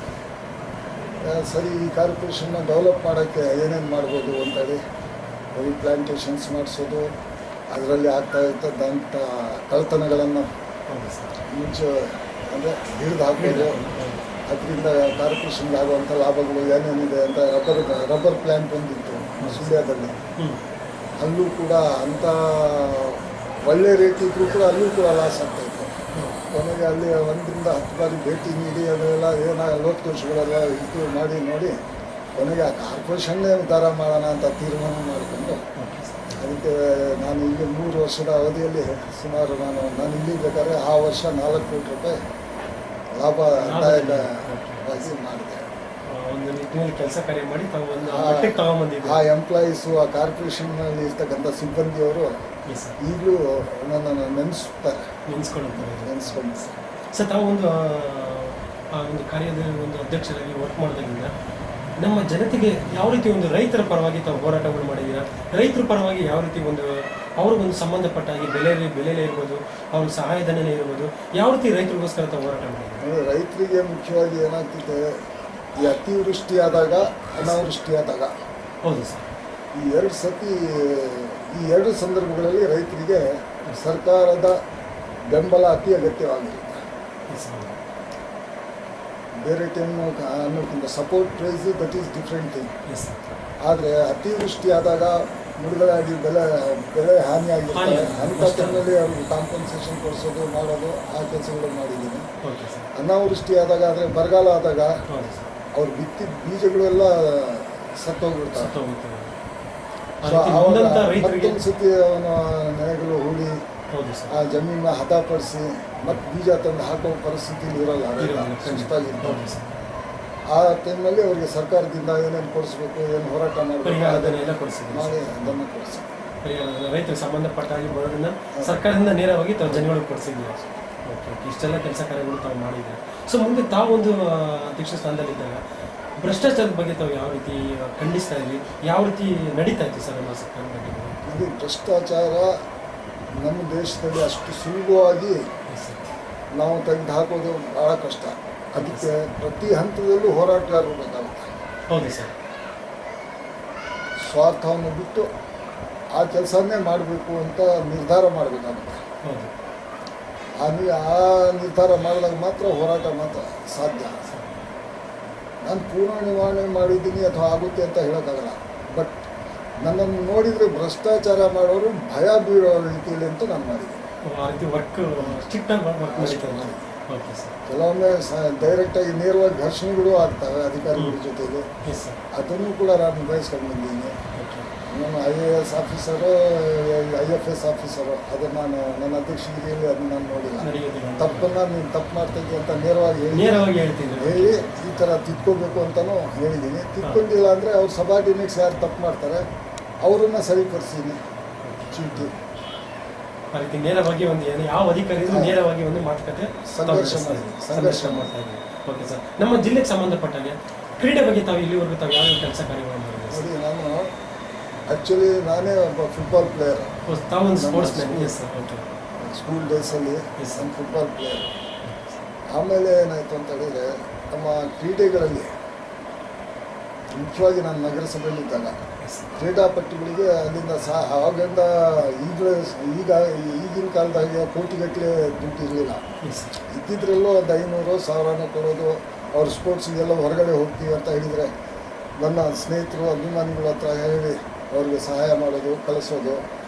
ಸರಿ ಈ ಕಾರ್ಪೊರೇಷನ್ನ ಡೆವಲಪ್ ಮಾಡೋಕ್ಕೆ ಏನೇನು ಮಾಡ್ಬೋದು ಅಂತೇಳಿ ಪ್ಲಾಂಟೇಷನ್ಸ್ ಮಾಡಿಸೋದು, ಅದರಲ್ಲಿ ಆಗ್ತಾ ಇರ್ತದಂಥ ಕಳ್ತನಗಳನ್ನು ಹೌದು ಸರ್. ಮುಂಚೆ ಅಂದರೆ ಹಿಡಿದು ಹಾಕೋದು, ಅದರಿಂದ ಕಾರ್ಪೊರೇಷನ್ಗೆ ಆಗುವಂಥ ಲಾಭಗಳು ಏನೇನಿದೆ ಅಂತ ರಬ್ಬರ್ ಪ್ಲ್ಯಾಂಟ್ ಬಂದಿತ್ತು ಸುಳ್ಯದಲ್ಲಿ. ಹ್ಞೂ ಅಲ್ಲೂ ಕೂಡ ಅಂಥ ಒಳ್ಳೆ ರೇಟ್ ಇದ್ರೂ ಕೂಡ ಅಲ್ಲೂ ಕೂಡ ಲಾಸ್ ಆಗ್ತಾಯಿತ್ತು. ಕೊನೆಗೆ ಅಲ್ಲಿ 1 ರಿಂದ 10 ಬಾರಿ ಭೇಟಿ ನೀಡಿ ಅದೆಲ್ಲ ಲೋಪದೋಷಗಳೆಲ್ಲ ಇದು ಮಾಡಿ ನೋಡಿ ಕೊನೆಗೆ ಆ ಕಾರ್ಪೊರೇಷನ್ನೇ ಉದ್ಧಾರ ಮಾಡೋಣ ಅಂತ ತೀರ್ಮಾನ ಮಾಡಿಕೊಂಡು, ಅದಕ್ಕೆ ನಾನು ಇಲ್ಲಿ 3 ವರ್ಷದ ಅವಧಿಯಲ್ಲಿ ಸುಮಾರು ನಾನು ಇಲ್ಲಿ ಬೇಕಾದ್ರೆ ಆ ವರ್ಷ 4 ಕೋಟಿ ರೂಪಾಯಿ ಲಾಭದಾಯಕವಾಗಿ ಮಾಡಿದೆ. ಒಂದು ನಿಟ್ಟಿನಲ್ಲಿ ಕೆಲಸ ಕಾರ್ಯ ಮಾಡಿ ತಾವು ಒಂದು ಮಟ್ಟಿಗೆ ತಗೊಂಬಂದಿದ್ದೀವಿ. ಆ ಎಂಪ್ಲಾಯೀಸು, ಆ ಕಾರ್ಪೊರೇಷನ್ನಲ್ಲಿ ಇರ್ತಕ್ಕಂಥ ಸಿಬ್ಬಂದಿಯವರು ಎಸ್ ಸರ್. ಈಗಲೂ ನನ್ನನ್ನು ನೆನೆಸ್ತಾರೆ, ನೆನೆಸ್ಕೊಂಡಿರ್ತಾರೆ. ನೆನೆಸ್ಕೊಂಡು. ಸರ್, ತಾವು ಆ ಒಂದು ಕಾರ್ಯದ ಒಂದು ಅಧ್ಯಕ್ಷರಾಗಿ ವರ್ಕ್ ಮಾಡೋದ್ರಿಂದ ನಮ್ಮ ಜನತೆಗೆ ಯಾವ ರೀತಿ ಒಂದು ರೈತರ ಪರವಾಗಿ ತಾವು ಹೋರಾಟಗಳು ಮಾಡಿದ್ದೀರಾ? ರೈತರ ಪರವಾಗಿ ಯಾವ ರೀತಿ ಒಂದು ಅವ್ರಿಗೊಂದು ಸಂಬಂಧಪಟ್ಟ ಹಾಗೆ ಬೆಲೆಲೇ ಇರ್ಬೋದು, ಅವ್ರಿಗೆ ಸಹಾಯಧನನೇ ಇರ್ಬೋದು, ಯಾವ ರೀತಿ ರೈತರಿಗೋಸ್ಕರ ತಾವು ಹೋರಾಟ ಮಾಡಿದ್ದೀರಾ? ರೈತರಿಗೆ ಮುಖ್ಯವಾಗಿ ಏನಾಗ್ತಿದೆ, ಈ ಅತಿವೃಷ್ಟಿ ಆದಾಗ, ಅನಾವೃಷ್ಟಿ ಆದಾಗ, ಹೌದು ಸರ್, ಈ ಎರಡು ಸಂದರ್ಭಗಳಲ್ಲಿ ರೈತರಿಗೆ ಸರ್ಕಾರದ ಬೆಂಬಲ ಅತಿ ಅಗತ್ಯವಾಗಿರುತ್ತೆ. Yes sir. ಬೇರೆ ಟೈಮ್ ಅನ್ನೋಕ್ಕಿಂತ support price that is different thing. Yes sir. ಆದರೆ ಅತಿವೃಷ್ಟಿ ಆದಾಗ ಮುಳುಗಡೆ ಬೆಳೆ ಹಾನಿಯಾಗಿರ್ತದೆ. ಅಂಥ ಟೈಮಲ್ಲಿ ಅವ್ರಿಗೆ ಕಾಂಪನ್ಸೇಷನ್ ಕೊಡಿಸೋದು, ಮಾಡೋದು, ಆ ಕೆಲಸಗಳು ಮಾಡಿದ್ದೀನಿ. Okay sir. ಅನಾವೃಷ್ಟಿ ಆದಾಗ, ಆದರೆ ಬರಗಾಲ ಆದಾಗ ಹೌದು ಸರ್. ಅವ್ರು ಬಿತ್ತಿದ ಬೀಜಗಳೆಲ್ಲ ಸತ್ತೋಗ್ಬಿಡ್ತಾರೆ. ಸತ್ತೋಗುತ್ತೆ. ಸೊ ಆವಾಗ ರೈತರಿಗೆ ಮತ್ತೊಂದು ಸತಿ ಅವನ ನೆನೆಗಳು ಹೂಡಿ ಹೌದು ಸರ್. ಆ ಜಮೀನ ಹದಪಡಿಸಿ ಮತ್ತೆ ಬೀಜ ತಂದು ಹಾಕೋ ಪರಿಸ್ಥಿತಿಲಿ ಇರೋಲ್ಲ, ಕಷ್ಟವಾಗಿರ್ತದೆ. ಹೌದು ಸರ್. ಆ ಟೈಮಲ್ಲಿ ಅವರಿಗೆ ಸರ್ಕಾರದಿಂದ ಏನೇನು ಕೊಡಿಸ್ಬೇಕು, ಏನು ಹೋರಾಟ ಮಾಡಬೇಕು ಪರಿಹಾರಧನ ಕೊಡಿಸಿದ್ದೀವಿ. ಮಾಡಿ ಅದನ್ನು ಕೊಡಿಸಿ ಪರಿಹಾರಧನ ರೈತರಿಗೆ ಸಂಬಂಧಪಟ್ಟ ಹಾಗೆ ಬರೋದನ್ನ ಸರ್ಕಾರದಿಂದ ನೇರವಾಗಿ ತಾವು ಜನಗಳಿಗೆ ಕೊಡಿಸಿದ್ದೀವಿ. ಓಕೆ, ಇಷ್ಟೆಲ್ಲ ಕೆಲಸ ಕಾರ್ಯಗಳು ತಾವು ಮಾಡಿದ್ದೀವಿ. ಸೊ ಮುಂದೆ ತಾವೊಂದು ಅಧ್ಯಕ್ಷ ಸ್ಥಾನದಲ್ಲಿದ್ದಾಗ ಭ್ರಷ್ಟಾಚಾರದ ಬಗ್ಗೆ ತಾವು ಯಾವ ರೀತಿ ಖಂಡಿಸ್ತಾ ಇದ್ವಿ, ಯಾವ ರೀತಿ ನಡೀತಾ ಇತ್ತು ಸರ್ ನಮ್ಮ ಸರ್ಕಾರ ಬಗ್ಗೆ? ಇದು ಭ್ರಷ್ಟಾಚಾರ ನಮ್ಮ ದೇಶದಲ್ಲಿ ಅಷ್ಟು ಸುಲಭವಾಗಿ ನಾವು ತೆಗೆದು ಹಾಕೋದು ಭಾಳ ಕಷ್ಟ. ಅದಕ್ಕೆ ಪ್ರತಿ ಹಂತದಲ್ಲೂ ಹೋರಾಟಗಾರರು ಬೇಕಾಗುತ್ತೆ. ಹೌದು ಸರ್. ಸ್ವಾರ್ಥವನ್ನು ಬಿಟ್ಟು ಆ ಕೆಲಸನೇ ಮಾಡಬೇಕು ಅಂತ ನಿರ್ಧಾರ ಮಾಡಬೇಕಾಗುತ್ತೆ. ಹೌದು. ಆ ನಿರ್ಧಾರ ಮಾಡಿದಾಗ ಮಾತ್ರ ಹೋರಾಟ ಮಾತ್ರ ಸಾಧ್ಯ. ನಾನು ಪೂರ್ಣ ನಿವಾರಣೆ ಮಾಡಿದ್ದೀನಿ ಅಥವಾ ಆಗುತ್ತೆ ಅಂತ ಹೇಳೋಕ್ಕಾಗಲ್ಲ. ಬಟ್ ನನ್ನನ್ನು ನೋಡಿದರೆ ಭ್ರಷ್ಟಾಚಾರ ಮಾಡೋರು ಭಯ ಬೀಳೋ ರೀತಿಯಲ್ಲಿ ಅಂತ ನಾನು ಮಾಡಿದ್ದೀನಿ. ಆ ರೀತಿ ವರ್ಕ್ ಸ್ಟ್ರಿಕ್ಟಾಗಿ ವರ್ಕ್ ನಡೀತದೆ. Okay sir. ಕೆಲವೊಮ್ಮೆ ಡೈರೆಕ್ಟಾಗಿ ನೇರವಾಗಿ ಘರ್ಷಣೆಗಳು ಆಗ್ತವೆ ಅಧಿಕಾರಿಗಳ ಜೊತೆಗೆ. Yes sir. ಅದನ್ನು ಕೂಡ ನಾನು ನಿಭಾಯಿಸ್ಕೊಂಡು ಬಂದಿದ್ದೀನಿ. ಓಕೆ. ನಾನು IAS ಆಫೀಸರು, IFS ಆಫೀಸರು, ಅದನ್ನು ನಾನು ನನ್ನ ಅಧ್ಯಕ್ಷಗಿರಿಯಲ್ಲಿ ಅದನ್ನು ನಾನು ನೋಡಿಲ್ಲ. ನಡೆಯೋದಿಲ್ಲ. ತಪ್ಪನ್ನು ನೀನು ತಪ್ಪು ಮಾಡ್ತಿದ್ದಿ ಅಂತ ನೇರವಾಗಿ ಹೇಳ್ತೀನಿ. ಹೇಳಿ ಈ ಥರ ತಿದ್ಕೋಬೇಕು ಅಂತಲೂ ಹೇಳಿದ್ದೀನಿ. ತಿದ್ಕೊಂಡಿಲ್ಲ ಅಂದರೆ ಅವ್ರ ಸಬಾರ್ಡಿನೇಟ್ಸ್ ಯಾರು ತಪ್ಪು ಮಾಡ್ತಾರೆ ಅವರನ್ನು ಸರಿಪಡಿಸ್ತೀನಿ. ಚೀಟಿ ಆ ರೀತಿ ನೇರವಾಗಿ ಒಂದು ಯಾವ ಅಧಿಕಾರಿ ಇದ್ರೂ ನೇರವಾಗಿ ಒಂದು ಮಾತುಕತೆ ಸಂಘರ್ಷ ಮಾಡ್ತಾ ಇದ್ದೀವಿ. Okay sir. ನಮ್ಮ ಜಿಲ್ಲೆಗೆ ಸಂಬಂಧಪಟ್ಟಾಗೆ ಕ್ರೀಡೆ ಬಗ್ಗೆ ತಾವು ಇಲ್ಲಿವರೆಗೂ ತಾವು ಯಾವ ಕೆಲಸ ಕಾರ್ಯಗಳು ಮಾಡಿದ್ದೀವಿ? ನೋಡಿ, ನಾನು ಆ್ಯಕ್ಚುಲಿ ನಾನೇ ಒಬ್ಬ ಫುಟ್ಬಾಲ್ ಪ್ಲೇಯರ್. ತಾವೊಂದು sportsman. Yes sir. Okay. School ಡೇಸಲ್ಲಿ ನಾನು ಫುಟ್ಬಾಲ್ ಪ್ಲೇಯರ್. ಆಮೇಲೆ ಏನಾಯಿತು ಅಂತ ಹೇಳಿದರೆ, ನಮ್ಮ ಕ್ರೀಡೆಗಳಲ್ಲಿ ಮುಖ್ಯವಾಗಿ ನಾನು ನಗರಸಭೆಯಲ್ಲಿದ್ದಾಗ ಕ್ರೀಡಾಪಟುಗಳಿಗೆ ಅಲ್ಲಿಂದ ಆವಾಗಿಂದ ಈಗಿನ ಕಾಲದಾಗೆ ಕೋಟಿಗಟ್ಟಲೆ ದುಡ್ಡು ಇರಲಿಲ್ಲ. ಇದ್ದಿದ್ರಲ್ಲೂ ಒಂದು 500-1000 ಕೊಡೋದು. ಅವ್ರ ಸ್ಪೋರ್ಟ್ಸಿಗೆಲ್ಲ ಹೊರಗಡೆ ಹೋಗ್ತೀವಿ ಅಂತ ಹೇಳಿದರೆ ನನ್ನ ಸ್ನೇಹಿತರು, ಅಭಿಮಾನಿಗಳ ಹತ್ರ ಹೇಳಿ ಅವ್ರಿಗೆ ಸಹಾಯ ಮಾಡೋದು, ಕಲಿಸೋದು,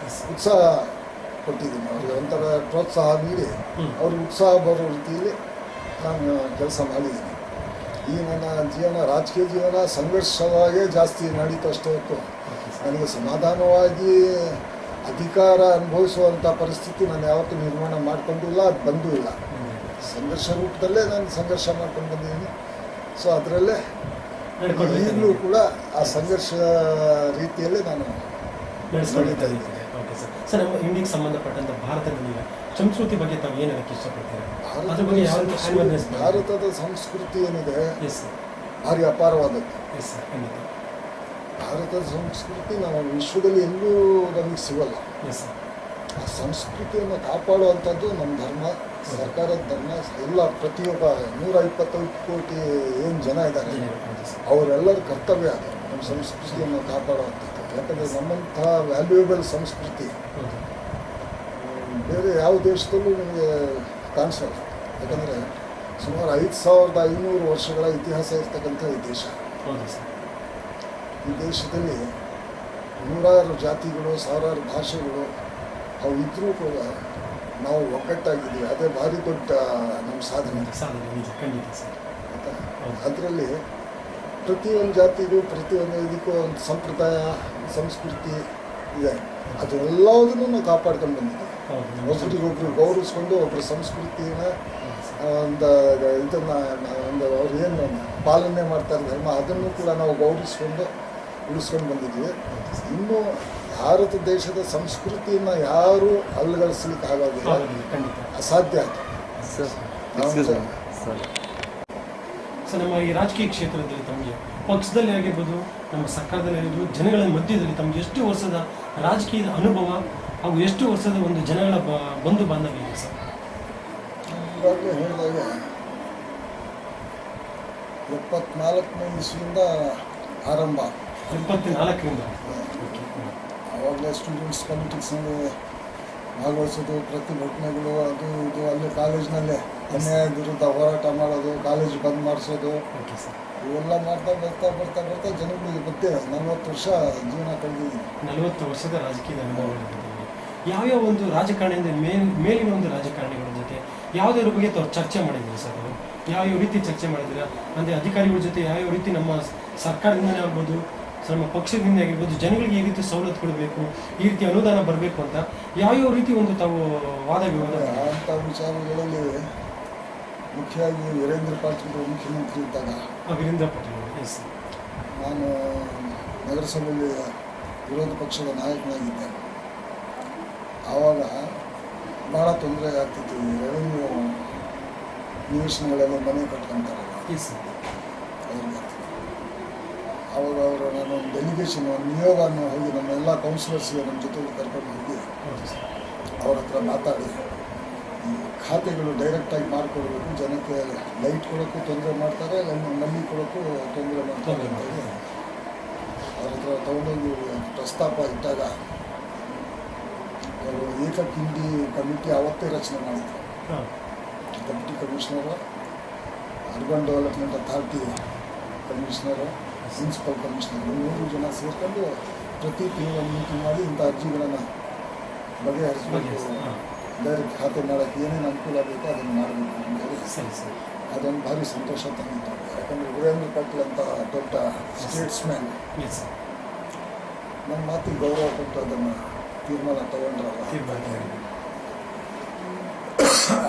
ಉತ್ಸಾಹ ಕೊಟ್ಟಿದ್ದೀನಿ. ಅವ್ರಿಗೆ ಒಂಥರ ಪ್ರೋತ್ಸಾಹ ನೀಡಿ ಅವ್ರಿಗೆ ಉತ್ಸಾಹ ಬರೋ ರೀತಿಯಲ್ಲಿ ನಾನು ಕೆಲಸ ಮಾಡಿದ್ದೀನಿ. ಈ ನನ್ನ ಜೀವನ ರಾಜಕೀಯ ಜೀವನ ಸಂಘರ್ಷವಾಗೇ ಜಾಸ್ತಿ ನಡೀತು ಅಷ್ಟೇ ಹೊತ್ತು ನನಗೆ ಸಮಾಧಾನವಾಗಿ ಅಧಿಕಾರ ಅನುಭವಿಸುವಂಥ ಪರಿಸ್ಥಿತಿ ನಾನು ಯಾವತ್ತೂ ನಿರ್ಮಾಣ ಮಾಡ್ಕೊಂಡಿಲ್ಲ, ಅದು ಬಂದೂ ಇಲ್ಲ. ಸಂಘರ್ಷ ರೂಪದಲ್ಲೇ ನಾನು ಸಂಘರ್ಷ ಮಾಡ್ಕೊಂಡು ಬಂದಿದ್ದೀನಿ. ಸೊ ಅದರಲ್ಲೇ ಈಗಲೂ ಕೂಡ ಆ ಸಂಘರ್ಷ ರೀತಿಯಲ್ಲೇ ನಾನು ನಡೀತಾ ಇದ್ದೀನಿ. Okay sir. ಸರ್, ನಮ್ಮ ಇಂಡಿಯಾಗೆ ಸಂಬಂಧಪಟ್ಟಂಥ ಭಾರತದಲ್ಲಿ ಸಂಸ್ಕೃತಿ ಬಗ್ಗೆ ತಾವು ಏನು ಹೇಳಕ್ಕೆ ಇಷ್ಟಪಡ್ತೀರಾ? ಅದ್ರ ಬಗ್ಗೆ ಯಾವ ರೀತಿ awareness ಬಗ್ಗೆ? ಭಾರತದ ಸಂಸ್ಕೃತಿ ಏನಿದೆ ಎಸ್ ಸರ್. ಭಾರಿ ಅಪಾರವಾದದ್ದು. ಎಸ್ ಸರ್, ಖಂಡಿತ. ಭಾರತದ ಸಂಸ್ಕೃತಿ ನಾವು ವಿಶ್ವದಲ್ಲಿ ಎಲ್ಲೂ ನಮಗೆ ಸಿಗಲ್ಲ. Yes sir. ಆ ಸಂಸ್ಕೃತಿಯನ್ನು ಕಾಪಾಡುವಂಥದ್ದು ನಮ್ಮ ಧರ್ಮ, ಸರ್ಕಾರದ ಧರ್ಮ. ಎಲ್ಲ ಪ್ರತಿಯೊಬ್ಬ 125 ಕೋಟಿ ಏನು ಜನ ಇದ್ದಾರೆ ಹೌದು ಸರ್. ಅವರೆಲ್ಲರ ಕರ್ತವ್ಯ ಅದು ನಮ್ಮ ಸಂಸ್ಕೃತಿಯನ್ನು ಕಾಪಾಡುವಂಥದ್ದು. ಯಾಕಂದರೆ ನಮ್ಮಂಥ ವ್ಯಾಲ್ಯೂಯಬಲ್ ಸಂಸ್ಕೃತಿ ಹೌದು. ಬೇರೆ ಯಾವ ದೇಶದಲ್ಲೂ ನಿಮಗೆ ಕಾಣಿಸಲ್ಲ. ಯಾಕಂದರೆ ಸುಮಾರು 5500 ವರ್ಷಗಳ ಇತಿಹಾಸ ಇರ್ತಕ್ಕಂಥ ಈ ದೇಶ. ಹೌದು ಸರ್. ಈ ದೇಶದಲ್ಲಿ ನೂರಾರು ಜಾತಿಗಳು, ಸಾವಿರಾರು ಭಾಷೆಗಳು ಅವು ಇದ್ದರೂ ಕೂಡ ನಾವು ಒಗ್ಗಟ್ಟಾಗಿದ್ದೀವಿ. ಅದೇ ಭಾರಿ ದೊಡ್ಡ ನಮ್ಮ ಸಾಧನೆ. ಸಾಧನೆ ನಿಜ, ಖಂಡಿತ ಸರ್. ಆಯ್ತಾ? ಹೌದು. ಅದರಲ್ಲಿ ಪ್ರತಿಯೊಂದು ಜಾತಿಗೂ ಪ್ರತಿಯೊಂದು ಇದಕ್ಕೂ ಒಂದು ಸಂಪ್ರದಾಯ, ಸಂಸ್ಕೃತಿ ಇದೆ. ಅದೆಲ್ಲದನ್ನು ನಾವು ಕಾಪಾಡ್ಕೊಂಡು ಬಂದಿದ್ದೀವಿ. ಹೌದು. ಒಬ್ಬರಿಗೊಬ್ರು ಗೌರವಿಸ್ಕೊಂಡು ಒಬ್ಬರ ಸಂಸ್ಕೃತಿನ ಒಂದು ಇದನ್ನು ಒಂದು ಅವ್ರು ಏನು ಪಾಲನೆ ಮಾಡ್ತಾರೆ ಧರ್ಮ, ಅದನ್ನು ಕೂಡ ನಾವು ಗೌರವಿಸ್ಕೊಂಡು ಉಳಿಸ್ಕೊಂಡು ಬಂದಿದ್ದೀವಿ. ಇನ್ನು ಭಾರತ ದೇಶದ ಸಂಸ್ಕೃತಿಯನ್ನು ಯಾರೂ ಅಲ್ಲಗಳಿಸ್ಲಿಕ್ಕೆ ಆಗೋದಿಲ್ಲ, ಹೌದು, ಖಂಡಿತ. ಅಸಾಧ್ಯ ಅದು. ಸೊ ನಮ್ಮ ಈ ರಾಜಕೀಯ ಕ್ಷೇತ್ರದಲ್ಲಿ ತಮಗೆ ಪಕ್ಷದಲ್ಲಿ ಆಗಿರ್ಬೋದು, ನಮ್ಮ ಸರ್ಕಾರದಲ್ಲಿ ಆಗಿರ್ಬೋದು, ಜನಗಳ ಮಧ್ಯದಲ್ಲಿ ತಮಗೆ ಎಷ್ಟು ವರ್ಷದ ರಾಜಕೀಯದ ಅನುಭವ ಹಾಗೂ ಎಷ್ಟು ವರ್ಷದ ಒಂದು ಜನಗಳ ಬಂಧು ಬಾಂಧವ್ಯ ಇದೆ ಸರ್? ಈಗಾಗಲೇ ಹೇಳಿದಾಗೆ 74ನೇ ಇಸ್ವಿಯಿಂದ ಆರಂಭ. 74ರಿಂದ ಆವಾಗಲೇ ಸ್ಟೂಡೆಂಟ್ಸ್ ಪಾಲಿಟಿಕ್ಸ್ನಲ್ಲಿ ಭಾಗವಹಿಸೋದು, ಪ್ರತಿಭಟನೆಗಳು, ಅದು ಇದು ಅಲ್ಲೇ ಕಾಲೇಜ್ನಲ್ಲೇ ಅನ್ಯಾಯದ ವಿರುದ್ಧ ಹೋರಾಟ ಮಾಡೋದು, ಕಾಲೇಜ್ ಬಂದ್ ಮಾಡಿಸೋದು, ಓಕೆ ಸರ್. ಇವೆಲ್ಲ ಮಾಡ್ತಾ ಬರ್ತಾ ಬರ್ತಾ ಬರ್ತಾ ಜನಗಳಿಗೆ ಗೊತ್ತೇ 40 ವರ್ಷ ಜೀವನ ಕಳೆದಿದ್ದೀನಿ. 40 ವರ್ಷದ ರಾಜಕೀಯದ ಅನುಭವಗಳಿದೆ. ಯಾವ್ಯಾವ ಒಂದು ರಾಜಕಾರಣಿಯಿಂದ ಮೇಲಿನ ಒಂದು ರಾಜಕಾರಣಿಗಳ ಜೊತೆ ಯಾವುದರ ಬಗ್ಗೆ ತಾವು ಚರ್ಚೆ ಮಾಡಿದ್ದೀರಿ ಸರ್? ಅವರು ಯಾವ್ಯಾವ ರೀತಿ ಚರ್ಚೆ ಮಾಡಿದ್ದೀರಾ? ಅಂದರೆ ಅಧಿಕಾರಿಗಳ ಜೊತೆ ಯಾವ್ಯಾವ ರೀತಿ ನಮ್ಮ ಸರ್ಕಾರದಿಂದನೇ ಆಗ್ಬೋದು, ನಮ್ಮ ಪಕ್ಷದಿಂದ ಆಗಿರ್ಬೋದು, ಜನಗಳಿಗೆ ಈ ರೀತಿ ಸವಲತ್ತು ಕೊಡಬೇಕು, ಈ ರೀತಿ ಅನುದಾನ ಬರಬೇಕು ಅಂತ ಯಾವ್ಯಾವ ರೀತಿ ಒಂದು ತಾವು ವಾದ ವಿವಾದ ಅಂಥ ವಿಚಾರಗಳಲ್ಲಿ ಮುಖ್ಯವಾಗಿ ವೀರೇಂದ್ರ ಪಾಟೀಲ್ ಮುಖ್ಯಮಂತ್ರಿ ಇದ್ದಾಗ ವೀರೇಂದ್ರ ಪಾಟೀಲ್ ಎಸ್ ನಾನು ನಗರಸಭೆಯಲ್ಲಿ ವಿರೋಧ ಪಕ್ಷದ ನಾಯಕನಾಗಿದ್ದೆ. ಆವಾಗ ಭಾಳ ತೊಂದರೆ ಆಗ್ತಿತ್ತು. ರೆವೆನ್ಯೂ ನಿವೇಶನಗಳೆಲ್ಲ ಮನೆ ಕಟ್ಕೊಂತಾರಲ್ಲ ಎಸ್ ಅವ್ರಿಗೆ. ಆವಾಗ ಅವರು ನಾನು ಒಂದು ಡೆಲಿಗೇಷನ್, ಒಂದು ನಿಯೋಗವನ್ನು ಹೋಗಿ ನಮ್ಮ ಎಲ್ಲ ಕೌನ್ಸಿಲರ್ಸ್ಗೆ ನಮ್ಮ ಜೊತೆಗೆ ಕರ್ಕೊಂಡು ಹೋಗಿ ಹೌದು ಸರ್. ಅವ್ರ ಹತ್ರ ಮಾತಾಡಿ ಈ ಖಾತೆಗಳು ಡೈರೆಕ್ಟಾಗಿ ಮಾಡಿಕೊಡ್ಬೇಕು, ಜನಕ್ಕೆ ಲೈಟ್ ಕೊಡೋಕ್ಕೂ ತೊಂದರೆ ಮಾಡ್ತಾರೆ, ನಲ್ಲಿ ಕೊಡೋಕ್ಕೂ ತೊಂದರೆ ಮಾಡ್ತಾರೆ ಅಂತೇಳಿ ಅವ್ರ ಹತ್ರ ತೊಗೊಂಡೋಗಿ ಪ್ರಸ್ತಾಪ ಇಟ್ಟಾಗ ಅವರು ಏಕಕಿಂಡಿ ಕಮಿಟಿ ಅವತ್ತೇ ರಚನೆ ಮಾಡಿದ್ರು. ಹಾಂ deputy commissioner, urban development authority commissioner, municipal commissioner 3 ಜನ ಸೇರ್ಕೊಂಡು ಪ್ರತಿ ತಿಂಗಳು ಮೀಟಿಂಗ್ ಮಾಡಿ ಇಂಥ ಅರ್ಜಿಗಳನ್ನು ಬಗೆಹರಿಸಬೇಕು, ಡೈರೆಕ್ಟ್ ಖಾತೆ ಮಾಡೋಕ್ಕೆ ಏನೇನು ಅನುಕೂಲ ಬೇಕೋ ಅದನ್ನು ಮಾಡಬೇಕು ಅಂತೇಳಿ ಸರಿ ಸರ್. ಅದೊಂದು ಭಾರಿ ಸಂತೋಷ ತಂದಿತ್ತು. ಯಾಕಂದರೆ ವೀರೇಂದ್ರ ಪಾಟೀಲ್ ಅಂತ ದೊಡ್ಡ ಸ್ಟೇಟ್ಸ್ಮ್ಯಾನ್ ಎಸ್ ಸರ್. ನಮ್ಮ ಮಾತಿಗೆ ಗೌರವ ಕೊಟ್ಟು ಅದನ್ನು ತೀರ್ಮಾನ ತಗೊಂಡ್ರಲ್ಲ.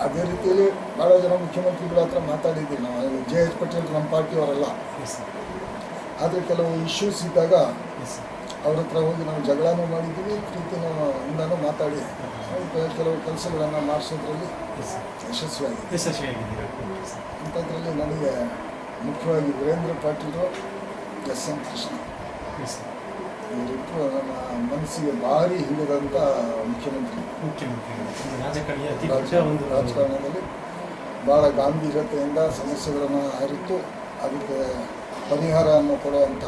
ಅದೇ ರೀತಿಯಲ್ಲಿ ಭಾಳ ಜನ ಮುಖ್ಯಮಂತ್ರಿಗಳ ಹತ್ರ ಮಾತಾಡಿದ್ದೀವಿ ನಾವು. JH ಪಟೇಲ್ ನಮ್ಮ ಪಾರ್ಟಿಯವರೆಲ್ಲ. S sir. ಆದರೆ ಕೆಲವು ಇಶ್ಯೂಸ್ ಇದ್ದಾಗ ಎಸ್ ಸರ್. ಅವ್ರ ಹತ್ರ ಹೋಗಿ ನಾವು ಜಗಳನೂ ಮಾಡಿದ್ದೀವಿ, ಪ್ರೀತಿನೂ ಮಾತಾಡಿ ಕೆಲವು ಕೆಲಸಗಳನ್ನು ಮಾಡಿಸೋದ್ರಲ್ಲಿ ಎಸ್ ಸರ್. ಯಶಸ್ವಿಯಾಗಿದೆ. ಯಶಸ್ವಿಯಾಗಿದ್ದೀರಾ? ಅಂಥದ್ರಲ್ಲಿ ನನಗೆ ಮುಖ್ಯವಾಗಿ Veerendra Patil, SM Krishna S sir. ಇವರಿಬ್ಬರು ನನ್ನ ಮನಸ್ಸಿಗೆ ಭಾರಿ ಹಿಡಿದಂಥ ಮುಖ್ಯಮಂತ್ರಿ. ರಾಜಕಾರಣಿ ಅತಿ ದೊಡ್ಡ ಒಂದು ರಾಜಕಾರಣದಲ್ಲಿ ಭಾಳ ಗಾಂಭೀರ್ಯತೆಯಿಂದ ಸಮಸ್ಯೆಗಳನ್ನು ಅರಿತು ಅದಕ್ಕೆ ಪರಿಹಾರವನ್ನು ಕೊಡುವಂಥ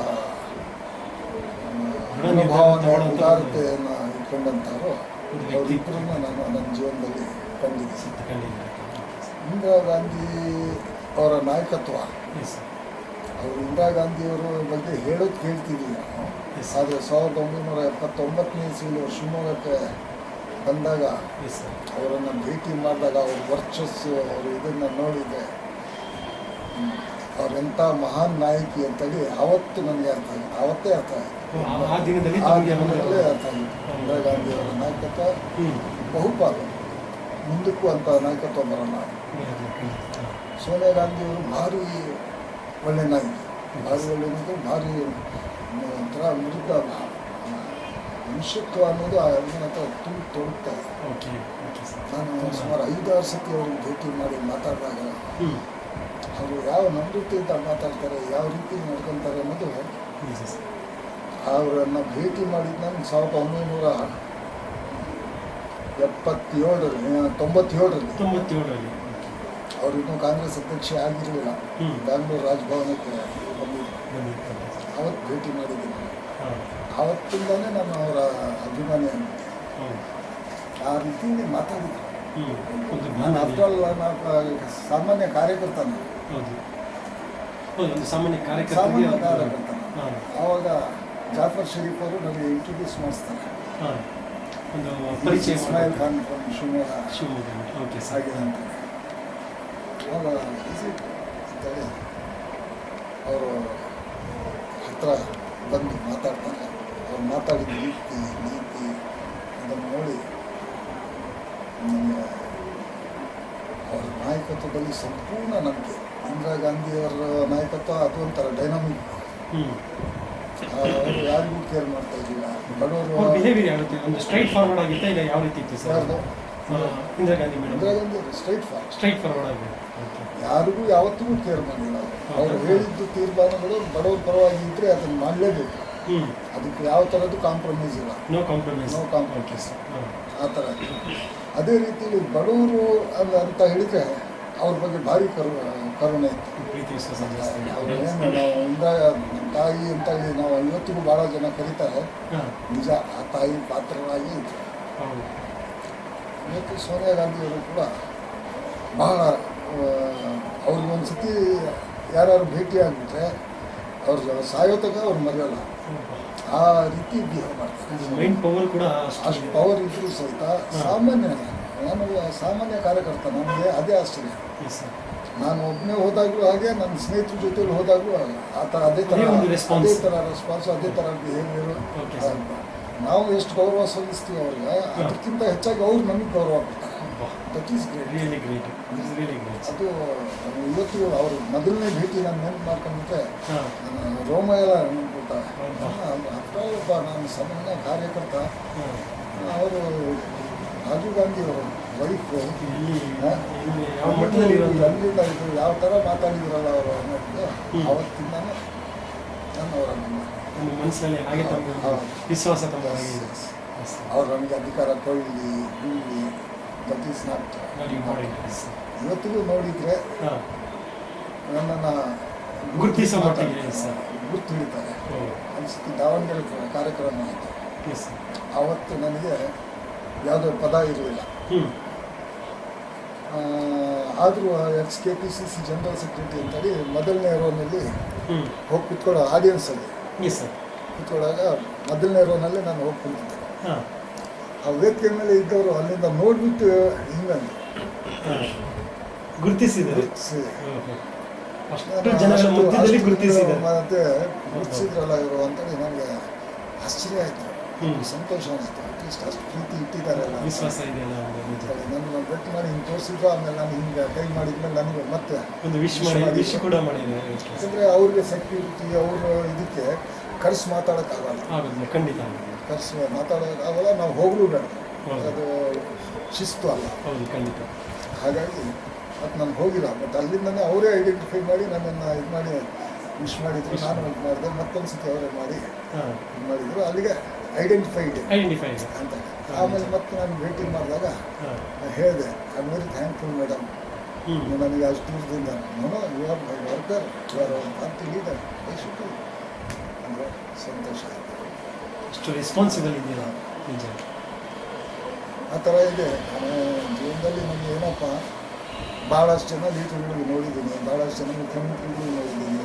ಮನೋಭಾವನೆ, ಉದಾರತೆಯನ್ನು ಇಟ್ಕೊಂಡಂಥವ್ರು ಅವರಿಬ್ಬರನ್ನ ನಾನು ನನ್ನ ಜೀವನದಲ್ಲಿ ಕಂಡಿದ್ದೀನಿ. ಇಂದಿರಾ ಗಾಂಧಿ ಅವರ ನಾಯಕತ್ವ, ಅವರು ಇಂದಿರಾ ಗಾಂಧಿಯವರ ಬಗ್ಗೆ ಹೇಳೋದು ಕೇಳ್ತಿದ್ವಿ ನಾವು. ಆದರೆ 1979ನೇ ಇಸ್ವಿಯಲ್ಲಿ ಶಿವಮೊಗ್ಗಕ್ಕೆ ಬಂದಾಗ ಎಸ್ ಸರ್. ಅವರನ್ನು ಭೇಟಿ ಮಾಡಿದಾಗ ಅವ್ರ ವರ್ಚಸ್ಸು ಅವರು ಇದನ್ನು ನೋಡಿದರೆ ಅವರೆಂಥ ಮಹಾನ್ ನಾಯಕಿ ಅಂತೇಳಿ ಅವತ್ತು ನನಗೆ ಅರ್ಥ ಆಗಿದೆ, ಅವತ್ತೇ ಅರ್ಥ ಆಯಿತು. ಆ ದಿನದಲ್ಲಿ ಆ ತಮಗೆ ದಿನದಲ್ಲೇ ಅರ್ಥ ಆಗಿತ್ತು ಇಂದಿರಾ ಗಾಂಧಿ ಅವರ ನಾಯಕತ್ವ ಬಹುಪಾಲು ಮುಂದಕ್ಕೂ ಅಂತ ನಾಯಕತ್ವ ಬರೋಣ. ಸೋನಿಯಾ ಗಾಂಧಿ ಅವರು ಭಾರಿ ಒಳ್ಳೆ ನಾಯಕಿ, ಭಾರಿ ಒಳ್ಳೆ ನಾಯಕಿ, ಭಾರಿ ಒಂಥರ ವಿರುದ್ಧ ಮನುಷ್ಯತ್ವ ಅನ್ನೋದು ಆ ಅಮ್ಮನ ಹತ್ರ ತುಂಬಿ ತೊಡಗ್ತಾ ಇದೆ. Okay okay sir. ನಾನು ಸುಮಾರು 5-6 ಸತಿ ಅವ್ರಿಗೆ ಭೇಟಿ ಮಾಡಿ ಮಾತಾಡಿದಾಗ ಅವರು ಯಾವ ನಮ್ರತೆಯಿಂದ ಮಾತಾಡ್ತಾರೆ, ಯಾವ ರೀತಿ ನಡ್ಕೊತಾರೆ ಅನ್ನೋದು. ಅವರನ್ನು ಭೇಟಿ ಮಾಡಿದ ನಾನು 1997ರಲ್ಲಿ ಅವರು ಇನ್ನೂ ಕಾಂಗ್ರೆಸ್ ಅಧ್ಯಕ್ಷ ಆಗಿರಲಿಲ್ಲ. ಬ್ಯಾಂಗ್ಳೂರು ರಾಜಭವನಕ್ಕೆ ಬಂದಿದ್ದರು. ಅವತ್ತು ಭೇಟಿ ಮಾಡಿದ್ದೀನಿ. ಆವತ್ತಿಂದಲೇ ನಾನು ಅವರ ಅಭಿಮಾನಿ ಅಂತ ಆ ರೀತಿ ಮಾತಾಡಿದ್ರು. ನಾನು ಆಫ್ಟರ್ ಆಲ್ ನಾನು ಸಾಮಾನ್ಯ ಕಾರ್ಯಕರ್ತ. ಸಾಮಾನ್ಯ ಕಾರ್ಯಕರ್ತ. ಆವಾಗ ಜಾಫರ್ ಶರೀಫ್ ಅವರು ನನಗೆ ಇಂಟ್ರೊಡ್ಯೂಸ್ ಮಾಡಿಸ್ತಾರೆ. ಒಂದು ಪರಿಚಯ ಇಸ್ಮಾಯಿಲ್ ಖಾನ್ ಶಿವಮೊಗ್ಗ ಓಕೆ ಹಾಗೆ ಅಂತ ಆವಾಗ ಅಂತೇಳಿ ಅವರು ಹತ್ರ ಬಂದು ಮಾತಾಡ್ತಾರೆ. ಅವ್ರು ಮಾತಾಡಿದ ರೀತಿ ನೀತಿ ಅದನ್ನು ನೋಡಿ ನನಗೆ ಅವರ ನಾಯಕತ್ವದಲ್ಲಿ ಸಂಪೂರ್ಣ ನಂಬಿಕೆ. ಇಂದಿರಾ ಗಾಂಧಿಯವರ ನಾಯಕತ್ವ ಅದು ಒಂಥರ ಡೈನಾಮಿಕ್. ಅವರು ಯಾರಿಗೂ ಕೇರ್ ಮಾಡ್ತಾ ಇರಲಿಲ್ಲ. ಬಡವರು ಬಿಹೇವಿಯರ್ ಯಾಗುತ್ತೆ, ಒಂದು ಸ್ಟ್ರೈಟ್ ಫಾರ್ವರ್ಡ್ ಆಗಿತ್ತಾ ಇಲ್ಲ ಯಾವ ರೀತಿ ಇತ್ತು ಸರ್? ಯಾರ್ದು Indira Gandhi madam. Indira Gandhi straight forward ಆಗಿದೆ. ಯಾರಿಗೂ ಯಾವತ್ತೂ ಕೇರ್ ಮಾಡಿಲ್ಲ. ಅವರು ಹೇಳಿದ್ದು ತೀರ್ಮಾನಗಳು ಬಡವ್ರ ಪರವಾಗಿ ಇದ್ದರೆ ಅದನ್ನು ಮಾಡಲೇಬೇಕು. ಅದಕ್ಕೆ ಯಾವ ಥರದ್ದು ಕಾಂಪ್ರಮೈಸ್ ಇಲ್ಲ. No compromise. ಆ ಥರ. ಅದೇ ರೀತಿಯಲ್ಲಿ ಬಡವರು ಅಂತ ಹೇಳಿದರೆ ಅವ್ರ ಬಗ್ಗೆ ಭಾರಿ ಕರುಣೆ ಇತ್ತು. ಅವರು ಏನು ನಾವು ಇಂದಿರಾ ತಾಯಿ ಅಂತ ಹೇಳಿ ನಾವು ಇವತ್ತಿಗೂ ಭಾಳ ಜನ ಕರೀತಾರೆ. ನಿಜ, ಆ ತಾಯಿ ಪಾತ್ರರಾಗಿ ಇದ್ರು. ಇವತ್ತು ಸೋನಿಯಾ ಗಾಂಧಿಯವರು ಕೂಡ ಬಹಳ ಅವ್ರಿಗೊಂದು ಸತಿ ಯಾರು ಭೇಟಿ ಆಗಿಬಿಟ್ರೆ ಅವ್ರು ಸಾಯೋತಕ ಅವ್ರು ಮರೆಯೋಲ್ಲ. ಆ ರೀತಿ ಬಿಹೇವ್ ಮಾಡ್ತಾರೆ. ಮೈಂಡ್ ಪವರ್ ಕೂಡ ಅಷ್ಟು ಪವರ್ ಇದ್ರೂ ಸಹಿತ ಸಾಮಾನ್ಯ ಸಾಮಾನ್ಯ ಕಾರ್ಯಕರ್ತ. ನನಗೆ ಅದೇ ಆಶ್ಚರ್ಯ. ನಾನು ಒಬ್ಬನೇ ಹೋದಾಗಲೂ ಹಾಗೆ, ನನ್ನ ಸ್ನೇಹಿತರ ಜೊತೆಲಿ ಹೋದಾಗಲೂ ಆ ಥರ ಅದೇ ಥರ ರೆಸ್ಪಾನ್ಸು, ಅದೇ ಥರ ಬಿಹೇವಿಯರು. ನಾವು ಎಷ್ಟು ಗೌರವ ಸಲ್ಲಿಸ್ತೀವಿ ಅವ್ರಿಗೆ, ಅದಕ್ಕಿಂತ ಹೆಚ್ಚಾಗಿ ಅವ್ರು ನಮಗೆ ಗೌರವ ಕೊಡ್ತಾರೆ. That is great. ಅದು ಇವತ್ತು ಅವರು ಮೊದಲನೇ ಭೇಟಿ ನಾನು ನೆನಪು ಮಾಡ್ಕೊಂಡ್ಬಿಟ್ರೆ ರೋಮ ಎಲ್ಲ ನೆನ್ಕೊಳ್ತಾರೆ. ಒಬ್ಬ ನಾನು ಸಾಮಾನ್ಯ ಕಾರ್ಯಕರ್ತ. ಅವರು ರಾಜೀವ್ ಗಾಂಧಿ ಅವರು ವೈಫು ಅಲ್ಲಿಂದ ಇದು ಯಾವ ಥರ ಮಾತಾಡಿದ್ರಲ್ಲ ಅವರು ಅನ್ನೋದು ಆವತ್ತಿಂದ ನಾನು ಅವರ ಮನಸ್ಸಲ್ಲಿ ಹಾಗೆ ವಿಶ್ವಾಸ. ಅವ್ರು ನನಗೆ ಅಧಿಕಾರ ಕೊಳ್ಳಿ ಬೀಳಿ ದಟ್ ಈಸ್ ನಾಟ್. ಇವತ್ತಿಗೂ ನೋಡಿದರೆ ನನ್ನನ್ನು ಗುರ್ತು ಹಿಡಿತಾರೆ. ಅನಿಸುತ್ತೆ ದಾವಣಗೆರೆ ಕಾರ್ಯಕ್ರಮ ಆಯಿತು. ಆವತ್ತು ನನಗೆ ಯಾವುದೋ ಪದ ಇರಲಿಲ್ಲ. ಆದರೂ XKPCC ಜನರಲ್ ಸೆಕ್ರೆಟರಿ ಅಂತೇಳಿ ಮೊದಲನೇ ರೋನಲ್ಲಿ ಹೋಗಿ ಕುತ್ಕೊಳ್ಳೋ ಆಡಿಯನ್ಸಲ್ಲಿ ಕುತ್ಕೊಳ್ಳೋವಾಗ ಮೊದಲನೇ ರೋನಲ್ಲಿ ನಾನು ಹೋಗಿ ಕುಳಿತಿದ್ದೆ. ಆ ವೇದಿಕೆ ಮೇಲೆ ಇದ್ದವರು ಅಲ್ಲಿಂದ ನೋಡ್ಬಿಟ್ಟು ಹಿಂಗಂದು ಗುರುತಿಸಿದ್ರು. ಮತ್ತೆ ಗುರುತಿಸಿದ್ರಲ್ಲ ಇವರು ಅಂತೇಳಿ ನನಗೆ ಆಶ್ಚರ್ಯ ಆಯಿತು, ಸಂತೋಷ ಅನಿಸ್ತು. ಅಟ್ಲೀಸ್ಟ್ ಅಷ್ಟು ಪ್ರೀತಿ ಇಟ್ಟಿದ್ದಾರಲ್ಲ, ವಿಶ್ವಾಸ ಇದೆಯಲ್ಲ. ನನ್ನ ಭೇಟಿ ಮಾಡಿ ಹಿಂಗೆ ತೋರಿಸಿದ್ರು. ಆಮೇಲೆ ನಾನು ಹಿಂಗೆ ಕೈ ಮಾಡಿದ್ಮೇಲೆ ನನಗೆ ಮತ್ತೆ ಒಂದು ವಿಶ್ ಕೂಡ ಮಾಡಿದ್ದಾರೆ. ಯಾಕಂದರೆ ಅವ್ರಿಗೆ ಸೆಕ್ಯೂರಿಟಿ ಅವರು ಇದಕ್ಕೆ ಕರೆಸಿ ಮಾತಾಡೋಕ್ಕಾಗಲ್ಲ. ಖಂಡಿತ ಕರೆಸಿ ಮಾತಾಡೋಕ್ಕಾಗಲ್ಲ. ನಾವು ಹೋಗಲೂ ಬೇಡ, ಅದು ಶಿಸ್ತು ಅಲ್ಲ. ಖಂಡಿತ. ಹಾಗಾಗಿ ಮತ್ತು ನಾನು ಹೋಗಿಲ್ಲ. ಬಟ್ ಅಲ್ಲಿಂದನೇ ಅವರೇ ಐಡೆಂಟಿಫೈ ಮಾಡಿ ನನ್ನನ್ನು ಇದು ಮಾಡಿ ವಿಶ್ ಮಾಡಿದ್ರು. ನಾನು ಇದು ಮಾಡಿದೆ. ಮತ್ತೊಂದು ಸತಿ ಅವರೇ ಮಾಡಿ ಇದು ಮಾಡಿದರು. ಅಲ್ಲಿಗೆ ಐಡೆಂಟಿಫೈಡ್ ಅಂತ. ಆಮೇಲೆ ಮತ್ತೆ ನಾನು ಭೇಟಿ ಮಾಡಿದಾಗ ಹೇಳಿದೆ, I am very thankful madam, ನನಗೆ ಅಷ್ಟು ದೂರದಿಂದ you are my worker, you are our party leader, ಅಂದರೆ ಸಂತೋಷ ಆಯಿತು. ಅಷ್ಟು ರೆಸ್ಪಾನ್ಸಿಬಲ್ ಇದೆಯಲ್ಲ ನಿಜ. ಆ ಥರ ಇದೆ ಜೀವನದಲ್ಲಿ. ನನಗೆ ಏನಪ್ಪ, ಭಾಳಷ್ಟು ಜನ ಲೀಡರ್ಗಳಿಗೆ ನೋಡಿದ್ದೀನಿ, ಭಾಳಷ್ಟು ಜನ ಮುಖ್ಯಮಂತ್ರಿಗಳು ನೋಡಿದ್ದೀನಿ.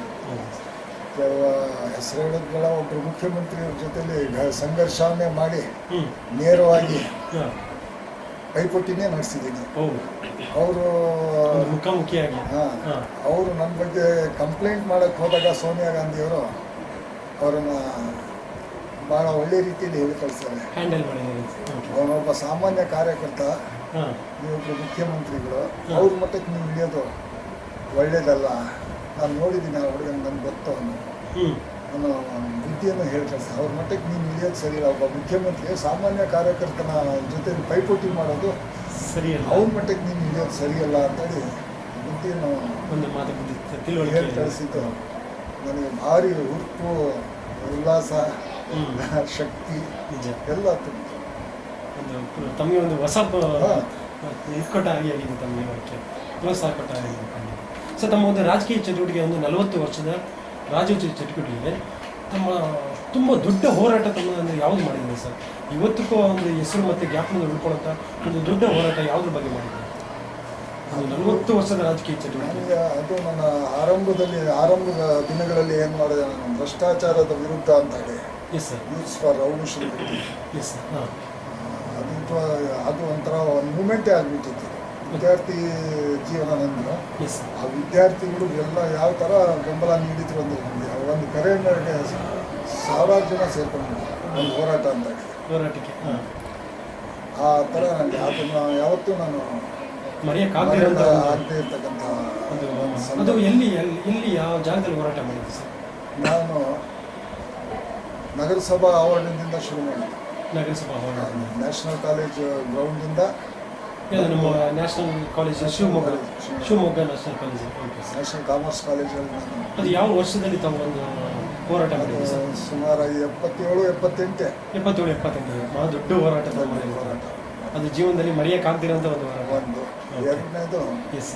ಹೆಸರು ಹೇಳೋದ್ಗಳ ಒಬ್ಬರು ಮುಖ್ಯಮಂತ್ರಿಯವ್ರ ಜೊತೆಲಿ ಸಂಘರ್ಷವನ್ನೇ ಮಾಡಿ ನೇರವಾಗಿ ಪೈಪೋಟಿನೇ ನಡೆಸಿದ್ದೀನಿ. ಓ, ಅವರು ಒಂದು ಮುಖಾಮುಖಿಯಾಗಿ. ಅವರು ನನ್ನ ಬಗ್ಗೆ ಕಂಪ್ಲೇಂಟ್ ಮಾಡೋಕ್ಕೆ ಹೋದಾಗ ಸೋನಿಯಾ ಗಾಂಧಿಯವರು ಅವರನ್ನು ಭಾಳ ಒಳ್ಳೆ ರೀತಿಯಲ್ಲಿ ಹೇಳಿ ಕಳಿಸ್ತಾರೆ. ಹ್ಯಾಂಡಲ್ ಮಾಡಿದ್ದಾರೆ. ಅವನೊಬ್ಬ ಸಾಮಾನ್ಯ ಕಾರ್ಯಕರ್ತ, ನೀವೊಬ್ಬರು ಮುಖ್ಯಮಂತ್ರಿಗಳು, ಅವ್ರ ಮಟ್ಟಕ್ಕೆ ನೀವು ಹಿಡಿಯೋದು ಒಳ್ಳೇದಲ್ಲ. ನಾನು ನೋಡಿದ್ದೀನಿ ಆ ಹುಡುಗನ, ನನಗೆ ಗೊತ್ತು ಅವನು, ನಾನು ಬುದ್ಧಿಯನ್ನು ಹೇಳಿ ಕಳಿಸ್ತಾರೆ. ಅವ್ರ ಮಟ್ಟಕ್ಕೆ ನೀನು ಹಿಡಿಯೋದು ಸರಿಯಿಲ್ಲ. ಒಬ್ಬ ಮುಖ್ಯಮಂತ್ರಿ ಸಾಮಾನ್ಯ ಕಾರ್ಯಕರ್ತನ ಜೊತೆ ಪೈಪೋಟಿ ಮಾಡೋದು ಸರಿಯಲ್ಲ, ಅವ್ರ ಮಟ್ಟಕ್ಕೆ ನೀನು ಹಿಡಿಯೋದು ಸರಿಯಲ್ಲ ಅಂತೇಳಿ ಬುದ್ಧಿಯನ್ನು ಒಂದು ಮಾತು ಹೇಳಿ ಕಳಿಸಿದ್ದು ನನಗೆ ಭಾರಿ ಹುರುಪು, ಉಲ್ಲಾಸ, ಶಕ್ತಿ ನಿಜ. ಎಲ್ಲ ಒಂದು ತಮಗೆ ಒಂದು ಹೊಸ ಇಟ್ಕೊಟ್ಟ ಆಗಿದೆ ತಮಗೆ, ಅವಕ್ಕೆ ಪ್ರೋತ್ಸಾಹ ಕೊಟ್ಟ ಆಗಿದೆ. ಸೊ ತಮ್ಮ ಒಂದು ರಾಜಕೀಯ ಚಟುವಟಿಕೆ ಒಂದು 40 ವರ್ಷದ ರಾಜಕೀಯ ಚಟುವಟಿಕೆ ತಮ್ಮ ತುಂಬ ದೊಡ್ಡ ಹೋರಾಟ ತಮ್ಮದು ಯಾವುದು ಮಾಡಿದ್ದಾರೆ ಸರ್? ಇವತ್ತಿಗೂ ಒಂದು ಹೆಸರು ಮತ್ತು ಜ್ಞಾಪನದಲ್ಲಿ ಉಳ್ಕೊಳ್ಳೋಂಥ ಒಂದು ದೊಡ್ಡ ಹೋರಾಟ ಯಾವುದ್ರ ಬಗ್ಗೆ ಮಾಡಿದ್ದಾರೆ? ಒಂದು 40 ವರ್ಷದ ರಾಜಕೀಯ ಚಟುವಟಿಕೆ. ಅದು ನನ್ನ ಆರಂಭದ ದಿನಗಳಲ್ಲಿ ಏನು ಮಾಡಿದೆ, ನಾನು ಭ್ರಷ್ಟಾಚಾರದ ವಿರುದ್ಧ ಅಂತ ಹೇಳಿ yes sir, youths for revolution. Yes sir. ಹಾಂ, ಅದು ಒಂಥರ ಒಂದು ಮೂಮೆಂಟೇ ಆಗಿಬಿಟ್ಟಿತ್ತು. ವಿದ್ಯಾರ್ಥಿ ಜೀವನ ನಂದು. Yes sir. ಆ ವಿದ್ಯಾರ್ಥಿಗಳು ಎಲ್ಲ ಯಾವ ಥರ ಬೆಂಬಲ ನೀಡಿದ್ರು ಅಂದರೆ ಒಂದು ಕರೆ ಮೇರೆಗೆ ಸಾವಿರಾರು ಜನ ಸೇರ್ಕೊಂಡಿದ್ರು ಒಂದು ಹೋರಾಟ ಅಂತ ಹೇಳಿ ಹೋರಾಟಕ್ಕೆ. ಆ ಥರ ನನಗೆ ಅದನ್ನು ಯಾವತ್ತೂ ನಾನು ಮರೆಯೋಕ್ಕಾಗದೇ ಇರ್ತಕ್ಕಂಥ ಅದು ಎಲ್ಲಿ ಯಾವ ಜಾಗದಲ್ಲಿ ಹೋರಾಟ ಮಾಡಿದ್ವಿ ಸರ್? ನಾನು ನಗರಸಭಾ ಆವರಣದಿಂದ ಶುರು ಮಾಡಿದ್ದೆ. ನಗರಸಭಾ ಆವರಣ, ನ್ಯಾಷನಲ್ ಕಾಲೇಜ್ ಗ್ರೌಂಡಿಂದ ನಮ್ಮ national college Shivamogga national college, national commerce ಕಾಲೇಜಲ್ಲಿ ನಾನು. ಅದು ಯಾವ ವರ್ಷದಲ್ಲಿ ತಾವು ಒಂದು ಹೋರಾಟ ಮಾಡಿದ್ವಿ ಸರ್? ಸುಮಾರು 77-78 ಭಾಳ ದೊಡ್ಡ ಹೋರಾಟ ಹೋರಾಟ. ಅದು ಜೀವನದಲ್ಲಿ ಮರೆಯೋಕ್ಕಾಗ್ದಿರೋಂಥ ಒಂದು ಹೋರಾಟ. ಒಂದು ಎರಡನೇದು, ಎಸ್,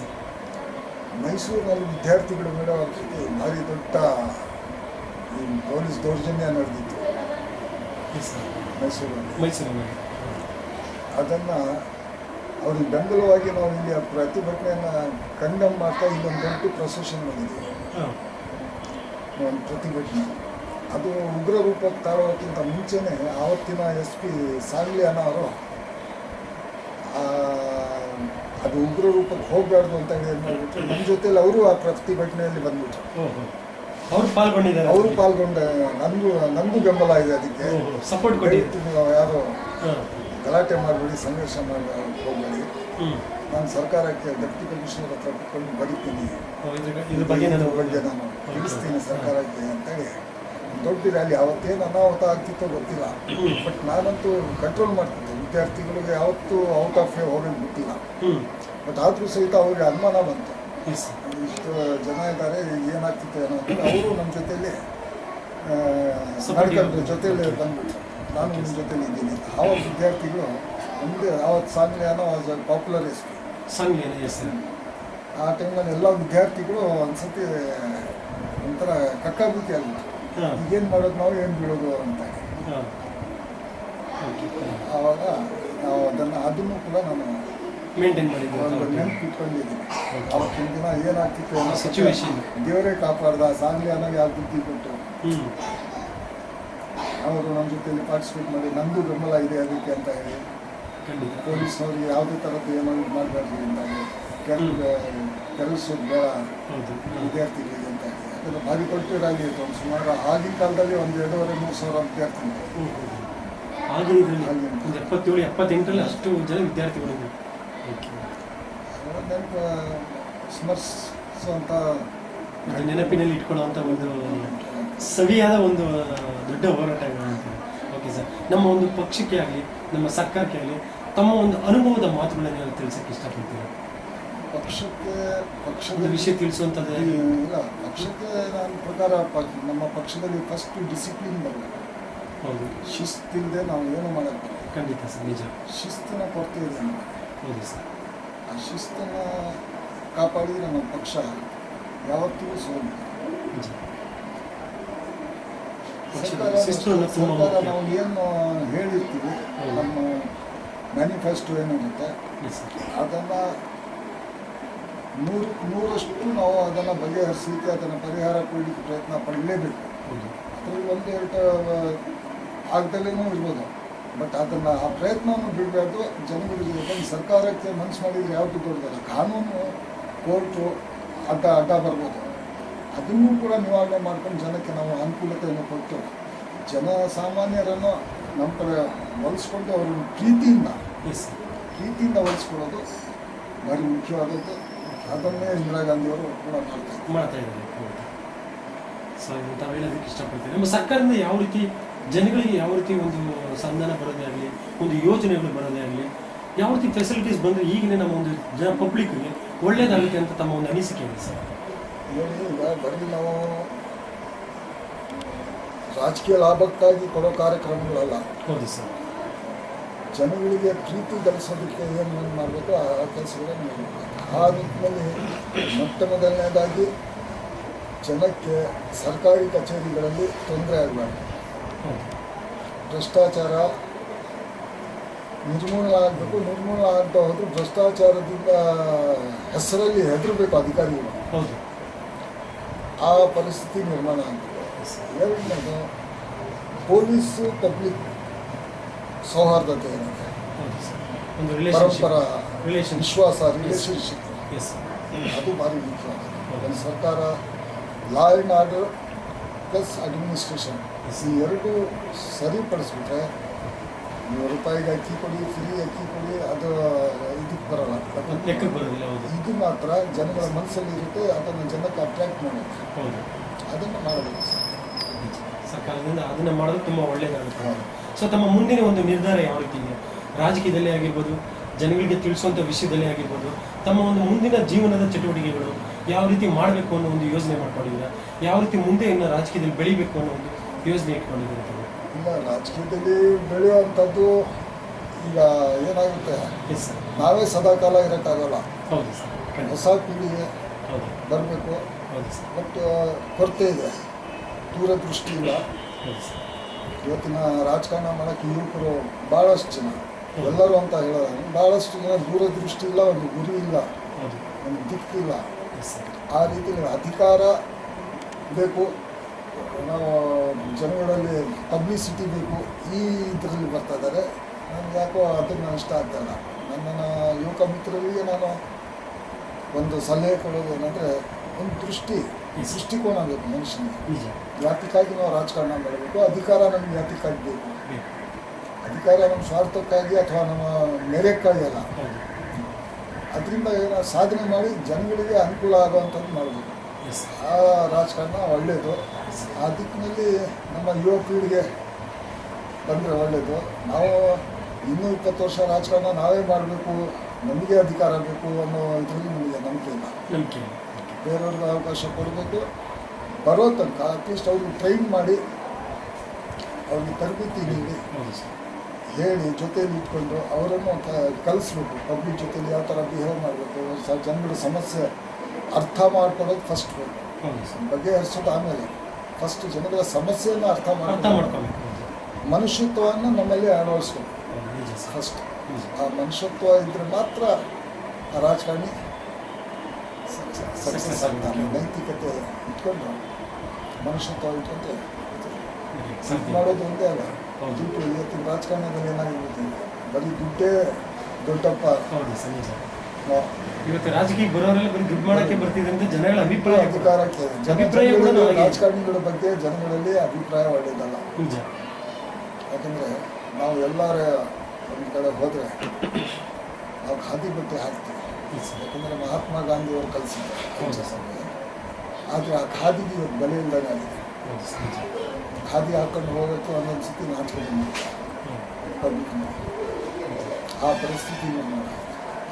ಮೈಸೂರಿನಲ್ಲಿ ವಿದ್ಯಾರ್ಥಿಗಳ ಮೇಲೆ ಭಾರಿ ದೊಡ್ಡ ಈ ಪೊಲೀಸ್ ದೌರ್ಜನ್ಯ ನಡೆದಿತ್ತು ಎಸ್ ಮೈಸೂರಿನಲ್ಲಿ. ಅದನ್ನು ಅವ್ರಿಗೆ ಬೆಂಬಲವಾಗಿ ನಾವು ಇಲ್ಲಿ ಆ ಪ್ರತಿಭಟನೆಯನ್ನು ಕಂಡಮ್ ಮಾಡ್ತಾ ಇಲ್ಲೊಂದು ದೊಡ್ಡ ಪ್ರೊಸೆಷನ್ ಬಂದಿದ್ದೀವಿ, ಒಂದು ಪ್ರತಿಭಟನೆ. ಅದು ಉಗ್ರ ರೂಪಕ್ಕೆ ತಾಳೋಕ್ಕಿಂತ ಮುಂಚೆನೇ ಆವತ್ತಿನ SP ಸಾಂಗ್ಲಿ ಅನ್ನೋರು ಅದು ಉಗ್ರ ರೂಪಕ್ಕೆ ಹೋಗಬಾರ್ದು ಅಂತ ಹೇಳಿ ಏನು ಮಾಡಿಬಿಟ್ರು, ನಮ್ಮ ಜೊತೆಲಿ ಅವರು ಆ ಪ್ರತಿಭಟನೆಯಲ್ಲಿ ಬಂದ್ಬಿಟ್ರು. ಅವರು ಪಾಲ್ಗೊಂಡಿದ್ದಾರೆ. ಅವರು ಪಾಲ್ಗೊಂಡ ನಂದು ಬೆಂಬಲ ಇದೆ ಅದಕ್ಕೆ. ಸಪೋರ್ಟ್ ಕೊಡಿ, ಯಾರು ಗಲಾಟೆ ಮಾಡಬೇಡಿ, ಸಂಘರ್ಷ ಹೋಗಬೇಡಿ. ನಾನು ಸರ್ಕಾರಕ್ಕೆ ಡೆಪ್ಟಿ ಕಮಿಷನರ್ ಹತ್ರ ಕುತ್ಕೊಂಡು ಬರೀತೀನಿ, ಇದ್ರ ಬಗ್ಗೆ ನಾನು ತಿಳಿಸ್ತೀನಿ ಸರ್ಕಾರಕ್ಕೆ ಅಂತೇಳಿ ದೊಡ್ಡ ರ್ಯಾಲಿ. ಅವತ್ತೇನು ಅನಾಹುತ ಆಗ್ತಿತ್ತೋ ಗೊತ್ತಿಲ್ಲ, ಬಟ್ ನಾನಂತೂ ಕಂಟ್ರೋಲ್ ಮಾಡ್ತಿದ್ದೆ. ವಿದ್ಯಾರ್ಥಿಗಳಿಗೆ ಯಾವತ್ತೂ ಔಟ್ ಆಫ್ ಹೋಗೋದು ಬಿಟ್ಟಿಲ್ಲ. ಬಟ್ ಆದರೂ ಸಹಿತ ಅವ್ರಿಗೆ ಅನುಮಾನ ಬಂತು, ಇಷ್ಟು ಜನ ಇದ್ದಾರೆ, ಏನಾಗ್ತಿತ್ತು ಏನೋ ಅಂತ. ಅವರು ನಮ್ಮ ಜೊತೆಯಲ್ಲಿ ನಡ್ಕೊಂಡು ಜೊತೆಯಲ್ಲಿ ಬಂದ್ಬಿಟ್ರು, ನಾನು ನಿಮ್ಮ ಜೊತೆಲಿ ಇದ್ದೀನಿ. ಆವಾಗ ವಿದ್ಯಾರ್ಥಿಗಳು ಮುಂದೆ ಆವತ್ತು ಸಾಂಗ್ಲಿ ಅನ್ನೋ ಪಾಪ್ಯುಲರ್ SP ಆ ಟೈಮ್ನಲ್ಲಿ ಎಲ್ಲ ವಿದ್ಯಾರ್ಥಿಗಳು ಒಂದ್ಸತಿ ಒಂಥರ ಕಕ್ಕಾಬುಕ್ಕಿ ಆಗಿಬಿಟ್ಟು, ಈಗೇನು ಮಾಡೋದು ನಾವು, ಏನು ಬಿಡೋದು ಅಂತ. ಆವಾಗ ನಾವು ಅದನ್ನು ಕೂಡ ನಾನು ಮೇಂಟೈನ್ ಮಾಡಿದ್ದೆ, ಒಂದು ನೆನಪು ಇಟ್ಕೊಂಡಿದ್ದೀನಿ. ಅವತ್ತಿನ ದಿನ ಏನಾಗ್ತಿತ್ತು ಅನ್ನೋ ಸಿಚುವೇಶನ್ ದೇವರೇ ಕಾಪಾಡ್ದ. ಸಾಂಗ್ಲಿ ಅನ್ನೋಗೆ ಯಾವ ಬುದ್ಧಿ ಕೊಟ್ಟು ಅವರು ನಮ್ಮ ಜೊತೆಯಲ್ಲಿ ಪಾರ್ಟಿಸಿಪೇಟ್ ಮಾಡಿ ನಂದು ಬೆಂಬಲ ಇದೆ ಅದಕ್ಕೆ ಅಂತ ಹೇಳಿ, ಪೊಲೀಸ್ನವ್ರಿಗೆ ಯಾವುದೇ ಥರದ್ದು ಏನೋ ಇದು ಮಾಡಬಾರ್ದು ಅಂತ ಹೇಳಿ, ಕೆಲಸೋದು ಬೇಡ ವಿದ್ಯಾರ್ಥಿಗಳಿಗೆ ಅಂತ ಹೇಳಿ. ಅದನ್ನು ಭಾರಿ ಕೊಟ್ಟಿರಾಗಿ ಇತ್ತು. ಒಂದು ಸುಮಾರು ಆಗಿನ ಕಾಲದಲ್ಲಿ ಒಂದು 2,500-3 ಸಾವಿರ ವಿದ್ಯಾರ್ಥಿಗಳು ಆಗಿನ 77-78 ಅಷ್ಟು ಜನ ವಿದ್ಯಾರ್ಥಿಗಳು. ನೆನಪು ಸ್ಮರಿಸುವಂಥ, ನೆನಪಿನಲ್ಲಿ ಇಟ್ಕೊಳ್ಳುವಂಥ ಒಂದು ಸವಿಯಾದ ಒಂದು ದೊಡ್ಡ ಹೋರಾಟಗಳು ಅಂತ. ಓಕೆ ಸರ್, ನಮ್ಮ ಒಂದು ಪಕ್ಷಕ್ಕೆ ಆಗಲಿ ನಮ್ಮ ಸರ್ಕಾರಕ್ಕೆ ಆಗಲಿ ತಮ್ಮ ಒಂದು ಅನುಭವದ ಮಾತುಗಳನ್ನು ತಿಳಿಸೋಕ್ಕೆ ಇಷ್ಟಪಡ್ತೀರಾ? ಪಕ್ಷದ ವಿಷಯ ತಿಳಿಸುವಂಥದ್ದು ಇಲ್ಲ. ಪಕ್ಷಕ್ಕೆ ನನ್ನ ಪ್ರಕಾರ ನಮ್ಮ ಪಕ್ಷದಲ್ಲಿ ಫಸ್ಟ್ ಡಿಸಿಪ್ಲಿನ್ ಬರಬೇಕು. ಹೌದು, ಶಿಸ್ತಿಲ್ಲದೆ ನಾವು ಏನು ಮಾಡೋಕ್ಕೆ ಖಂಡಿತ ಸರ್, ನಿಜ. ಶಿಸ್ತಿನ ಕೊರತೆ ಇದೆ. ಹೌದು ಸರ್, ಆ ಶಿಸ್ತನ್ನು ಕಾಪಾಡಿದರೆ ನಮ್ಮ ಪಕ್ಷ ಯಾವತ್ತಿಗೂ ಸೋಲು. ನಿಜ. ಸರ್ಕಾರ ನಾವು ಏನು ಹೇಳಿರ್ತೀವಿ, ನಮ್ಮ ಮ್ಯಾನಿಫೆಸ್ಟೋ ಏನಿರುತ್ತೆ ಅದನ್ನು 100% ನಾವು ಅದನ್ನು ಬಗೆಹರಿಸಲಿಕ್ಕೆ, ಅದನ್ನು ಪರಿಹಾರ ಕೊಡಲಿಕ್ಕೆ ಪ್ರಯತ್ನ ಪಡಲೇಬೇಕು. ಅದರಲ್ಲಿ 1-2 ಆಗ್ದಲೇನೂ ಇರ್ಬೋದು, ಬಟ್ ಅದನ್ನು ಆ ಪ್ರಯತ್ನವನ್ನು ಬಿಡಬಾರ್ದು ಜನಗಳಿಗೆ. ಯಾಕಂದ್ರೆ ಸರ್ಕಾರಕ್ಕೆ ಮನಸ್ಸು ಮಾಡಿದರೆ ಯಾವುದು ದೊಡ್ಡದಲ್ಲ, ಕಾನೂನು ಕೋರ್ಟು ಅಡ್ಡ ಬರ್ಬೋದು, ಅದನ್ನೂ ಕೂಡ ನಿವಾರಣೆ ಮಾಡ್ಕೊಂಡು ಜನಕ್ಕೆ ನಾವು ಅನುಕೂಲತೆಯನ್ನು ಕೊಟ್ಟು ಜನಸಾಮಾನ್ಯರನ್ನು ನಮ್ಮ ಕಡೆ ಒಲಿಸ್ಕೊಂಡು ಅವರು ಪ್ರೀತಿಯಿಂದ ಒಲಿಸ್ಕೊಳ್ಳೋದು ಭಾರಿ ಮುಖ್ಯವಾದದ್ದು. ಅದನ್ನೇ ಇಂದಿರಾ ಗಾಂಧಿಯವರು ಕೂಡ ಮಾಡ್ತಾ ಇದ್ದಾರೆ. ಸೊ ತಾವು ಹೇಳೋದಕ್ಕೆ ಇಷ್ಟಪಡ್ತೀನಿ, ನಮ್ಮ ಸರ್ಕಾರದಿಂದ ಯಾವ ರೀತಿ ಜನಗಳಿಗೆ ಯಾವ ರೀತಿ ಒಂದು ಸಂಧಾನ ಬರೋದೇ ಆಗಲಿ, ಒಂದು ಯೋಜನೆಗಳು ಬರೋದೇ ಆಗಲಿ, ಯಾವ ರೀತಿ ಫೆಸಿಲಿಟೀಸ್ ಬಂದರೆ ಈಗಿನ ನಮ್ಮ ಒಂದು ಪಬ್ಲಿಕ್ಗೆ ಒಳ್ಳೇದಾಗುತ್ತೆ ಅಂತ ತಮ್ಮ ಒಂದು ಅನಿಸಿಕೆ ಇದೆ ಸರ್? ನೋಡಿ, ಈಗ ಬರೀ ನಾವು ರಾಜಕೀಯ ಲಾಭಕ್ಕಾಗಿ ಕೊಡೋ ಕಾರ್ಯಕ್ರಮಗಳಲ್ಲ. ಹೌದು ಸರ್. ಜನಗಳಿಗೆ ಪ್ರೀತಿ ಗಳಿಸೋದಕ್ಕೆ ಏನು ಮಾಡಬೇಕು ಆ ಕೆಲಸಗಳನ್ನು ಮಾಡಬೇಕು. ಆ ನಿಟ್ಟಿನಲ್ಲಿ ಮೊದಲನೇದಾಗಿ ಜನಕ್ಕೆ ಸರ್ಕಾರಿ ಕಚೇರಿಗಳಲ್ಲಿ ತೊಂದರೆ ಆಗಬಾರ್ದು, ಭ್ರಷ್ಟಾಚಾರ ನಿರ್ಮೂಲನೆ ಆಗಬೇಕು. ನಿರ್ಮೂಲನೆ ಆಗ್ತಾ ಹೋದ್ರೆ ಭ್ರಷ್ಟಾಚಾರದಿಂದ ಹೆಸರಲ್ಲಿ ಹೆದರಬೇಕು ಅಧಿಕಾರಿಗಳು, ಆ ಪರಿಸ್ಥಿತಿ ನಿರ್ಮಾಣ ಆಗಬೇಕು. ಎರಡನೇದು ಪೊಲೀಸು ಪಬ್ಲಿಕ್ ಸೌಹಾರ್ದತೆ ಏನಿದೆ, ಪರಂಪರಾ ವಿಶ್ವಾಸ, ರಿಲೇಷನ್ಶಿಪ್, ಅದು ಭಾರಿ ಮುಖ್ಯವಾಗಿದೆ. ಸರ್ಕಾರ law and order plus administration ಈ ಎರಡೂ ಸರಿಪಡಿಸ್ಬಿಟ್ರೆ, ₹100 ಅಕ್ಕಿ ಕೊಡಿ, ಫ್ರೀ ಅಕ್ಕಿ ಕೊಡಿ, ಅದು ಇದಕ್ಕೆ ಬರೋಲ್ಲ, ಇದು ಮಾತ್ರ ಜನಗಳ ಮನಸ್ಸಲ್ಲಿ ಇರುತ್ತೆ. ಅದನ್ನು ಜನಕ್ಕೆ ಅಟ್ರಾಕ್ಟ್ ಮಾಡುತ್ತೆ, ಅದನ್ನು ಮಾಡಬೇಕು ಸರ್ಕಾರದಿಂದ. ಅದನ್ನು ಮಾಡೋದು ತುಂಬ ಒಳ್ಳೆಯದಾಗುತ್ತೆ. ಸೊ ತಮ್ಮ ಮುಂದಿನ ಒಂದು ನಿರ್ಧಾರ ಯಾವ ರೀತಿ ಇದೆ? ರಾಜಕೀಯದಲ್ಲೇ ಆಗಿರ್ಬೋದು, ಜನಗಳಿಗೆ ತಿಳಿಸುವಂಥ ವಿಷಯದಲ್ಲೇ ಆಗಿರ್ಬೋದು, ತಮ್ಮ ಒಂದು ಮುಂದಿನ ಜೀವನದ ಚಟುವಟಿಕೆಗಳು ಯಾವ ರೀತಿ ಮಾಡಬೇಕು ಅನ್ನೋ ಒಂದು ಯೋಜನೆ ಮಾಡ್ಕೊಂಡಿದ್ದೀರಾ? ಯಾವ ರೀತಿ ಮುಂದೆ ಇನ್ನು ರಾಜಕೀಯದಲ್ಲಿ ಬೆಳಿಬೇಕು ಅನ್ನೋ ಒಂದು ಯೋಜನೆ ಇಟ್ಕೊಂಡಿದ್ದೀರಾ? ಇಲ್ಲ, ರಾಜಕೀಯದಲ್ಲಿ ಬೆಳೆಯುವಂಥದ್ದು ಈಗ ಏನಾಗುತ್ತೆ, ನಾವೇ ಸದಾಕಾಲ ಇರೋಕ್ಕಾಗಲ್ಲ. ಹೌದು ಸರ್. ಹೊಸ ಪೀಳಿಗೆ ಬರಬೇಕು, ಬಟ್ ಕೊರತೆ ಇದೆ, ದೂರದೃಷ್ಟಿ ಇಲ್ಲ. ಇವತ್ತಿನ ರಾಜಕಾರಣ ಮಾಡೋಕ್ಕೆ ಯುವಕರು ಭಾಳಷ್ಟು ಜನ, ಎಲ್ಲರೂ ಅಂತ ಹೇಳೋದು, ಭಾಳಷ್ಟು ಜನ ದೂರದೃಷ್ಟಿ ಇಲ್ಲ, ಒಂದು ಗುರಿ ಇಲ್ಲ, ಒಂದು ದಿಕ್ಕಿಲ್ಲ. ಆ ರೀತಿ ಅಧಿಕಾರ ಬೇಕು, ನಾವು ಜನಗಳಲ್ಲಿ ಪಬ್ಲಿಸಿಟಿ ಬೇಕು, ಈ ಇದರಲ್ಲಿ ಬರ್ತಾ ಇದ್ದಾರೆ. ನನಗೆ ಯಾಕೋ ಅದನ್ನು ಇಷ್ಟ ಆಗ್ತಾಯಿಲ್ಲ. ನನ್ನ ಯುವಕ ಮಿತ್ರರಿಗೆ ನಾನು ಒಂದು ಸಲಹೆ ಕೊಡೋದು ಏನಂದರೆ, ಒಂದು ದೃಷ್ಟಿಕೋನ ಬೇಕು ಮನುಷ್ಯನಿಗೆ. ಜಾತಿಗಾಗಿ ನಾವು ರಾಜಕಾರಣ ಮಾಡಬೇಕು, ಅಧಿಕಾರ ನಮಗೆ ಜಾತಿಗಾಗಿ ಬೇಕು. ಅಧಿಕಾರ ನಮ್ಮ ಸ್ವಾರ್ಥಕ್ಕಾಗಿ ಅಥವಾ ನಮ್ಮ ನೆರೆಕ್ಕಾಗಿ ಅಲ್ಲ. ಅದರಿಂದ ಏನೋ ಸಾಧನೆ ಮಾಡಿ ಜನಗಳಿಗೆ ಅನುಕೂಲ ಆಗುವಂಥದ್ದು ಮಾಡಬೇಕು. ಆ ರಾಜಕಾರಣ ಒಳ್ಳೆಯದು. ಆ ದಿಕ್ಕಿನಲ್ಲಿ ನಮ್ಮ ಯುವ ಪೀಳಿಗೆ ಬಂದರೆ ಒಳ್ಳೆಯದು. ನಾವು ಇನ್ನೂ 20 ವರ್ಷ ರಾಜಕಾರಣ ನಾವೇ ಮಾಡಬೇಕು, ನಮಗೆ ಅಧಿಕಾರ ಬೇಕು ಅನ್ನೋ ಇದರಲ್ಲಿ ನಮಗೆ ನಂಬಿಕೆ ಇಲ್ಲ. ಬೇರೆಯವ್ರಿಗೆ ಅವಕಾಶ ಕೊಡಬೇಕು, ಬರೋ ತನಕ ಅಟ್ಲೀಸ್ಟ್ ಅವ್ರಿಗೆ ಟ್ರೈನ್ ಮಾಡಿ, ಅವ್ರಿಗೆ ತರಬೇತಿ ನೀಡಿ, ಹೇಳಿ, ಜೊತೆಯಲ್ಲಿ ಇಟ್ಕೊಂಡು ಅವರನ್ನು ಕಲಿಸ್ಬೇಕು. ಪಬ್ಲಿಕ್ ಜೊತೆಲಿ ಯಾವ ಥರ ಬಿಹೇವ್ ಮಾಡಬೇಕು, ಜನಗಳ ಸಮಸ್ಯೆ ಅರ್ಥ ಮಾಡ್ಕೊಳ್ಳೋದು ಫಸ್ಟ್ ಬೇಕು. ಬಗೆಹರಿಸೋದು ಆಮೇಲೆ. ಫಸ್ಟ್ ಜನಗಳ ಸಮಸ್ಯೆಯನ್ನು ಅರ್ಥ ಮಾಡ್ಕೋಬೇಕು, ಮನುಷ್ಯತ್ವವನ್ನು ನಮ್ಮಲ್ಲಿ ಅಳವಡಿಸ್ಬೇಕು ಫಸ್ಟ್. ಆ ಮನುಷ್ಯತ್ವ ಇದ್ರೆ ಮಾತ್ರ ಆ ರಾಜಕಾರಣಿ ಸಕ್ಸಸ್ ಆಗ್ತಾನೆ. ನೈತಿಕತೆ ಇಟ್ಕೊಂಡು, ಮನುಷ್ಯತ್ವ ಇಟ್ಕೊಂಡು ಮಾಡೋದು ಒಂದೇ ಅಲ್ಲ. ದುಡ್ಡು ಇವತ್ತಿನ ರಾಜಕಾರಣದಲ್ಲಿ ಏನಾಗಿರುತ್ತೆ, ಬರೀ ದುಡ್ಡೇ ದೊಡ್ಡಪ್ಪ. ಇವತ್ತು ರಾಜಕೀಯ ಬರೋರೆಲ್ಲ ಬರೀ ದುಡ್ಡು ಮಾಡೋಕ್ಕೆ ಬರ್ತಿದೆ ಅಂತ ಜನಗಳ ಅಭಿಪ್ರಾಯ. ಅಧಿಕಾರಕ್ಕೆ ರಾಜಕಾರಣಿಗಳ ಬಗ್ಗೆ ಜನಗಳಲ್ಲಿ ಅಭಿಪ್ರಾಯ ಒಳ್ಳೆಯದಲ್ಲ. ಯಾಕಂದರೆ ನಾವು ಎಲ್ಲರ ಒಂದು ಕಡೆ ಹೋದರೆ ನಾವು ಖಾದಿ ಬಟ್ಟೆ ಹಾಕ್ತೀವಿ. ಯಾಕಂದರೆ ಮಹಾತ್ಮ ಗಾಂಧಿಯವರು ಕಲಿಸಿದ್ದಾರೆ. ಆದರೆ ಆ ಖಾದಿಗೆ ಇವತ್ತು ಬೆಲೆ ಇಲ್ಲದಾಗೆ ಆಗಿದೆ. ಖಾದಿ ಹಾಕೊಂಡು ಹೋಗೋಕ್ಕೆ ಒಂದೊಂದು ಸತಿ ನಾಚ್ಕೊಂಡು ಆ ಪರಿಸ್ಥಿತಿ ನಿರ್ಮಾಣ.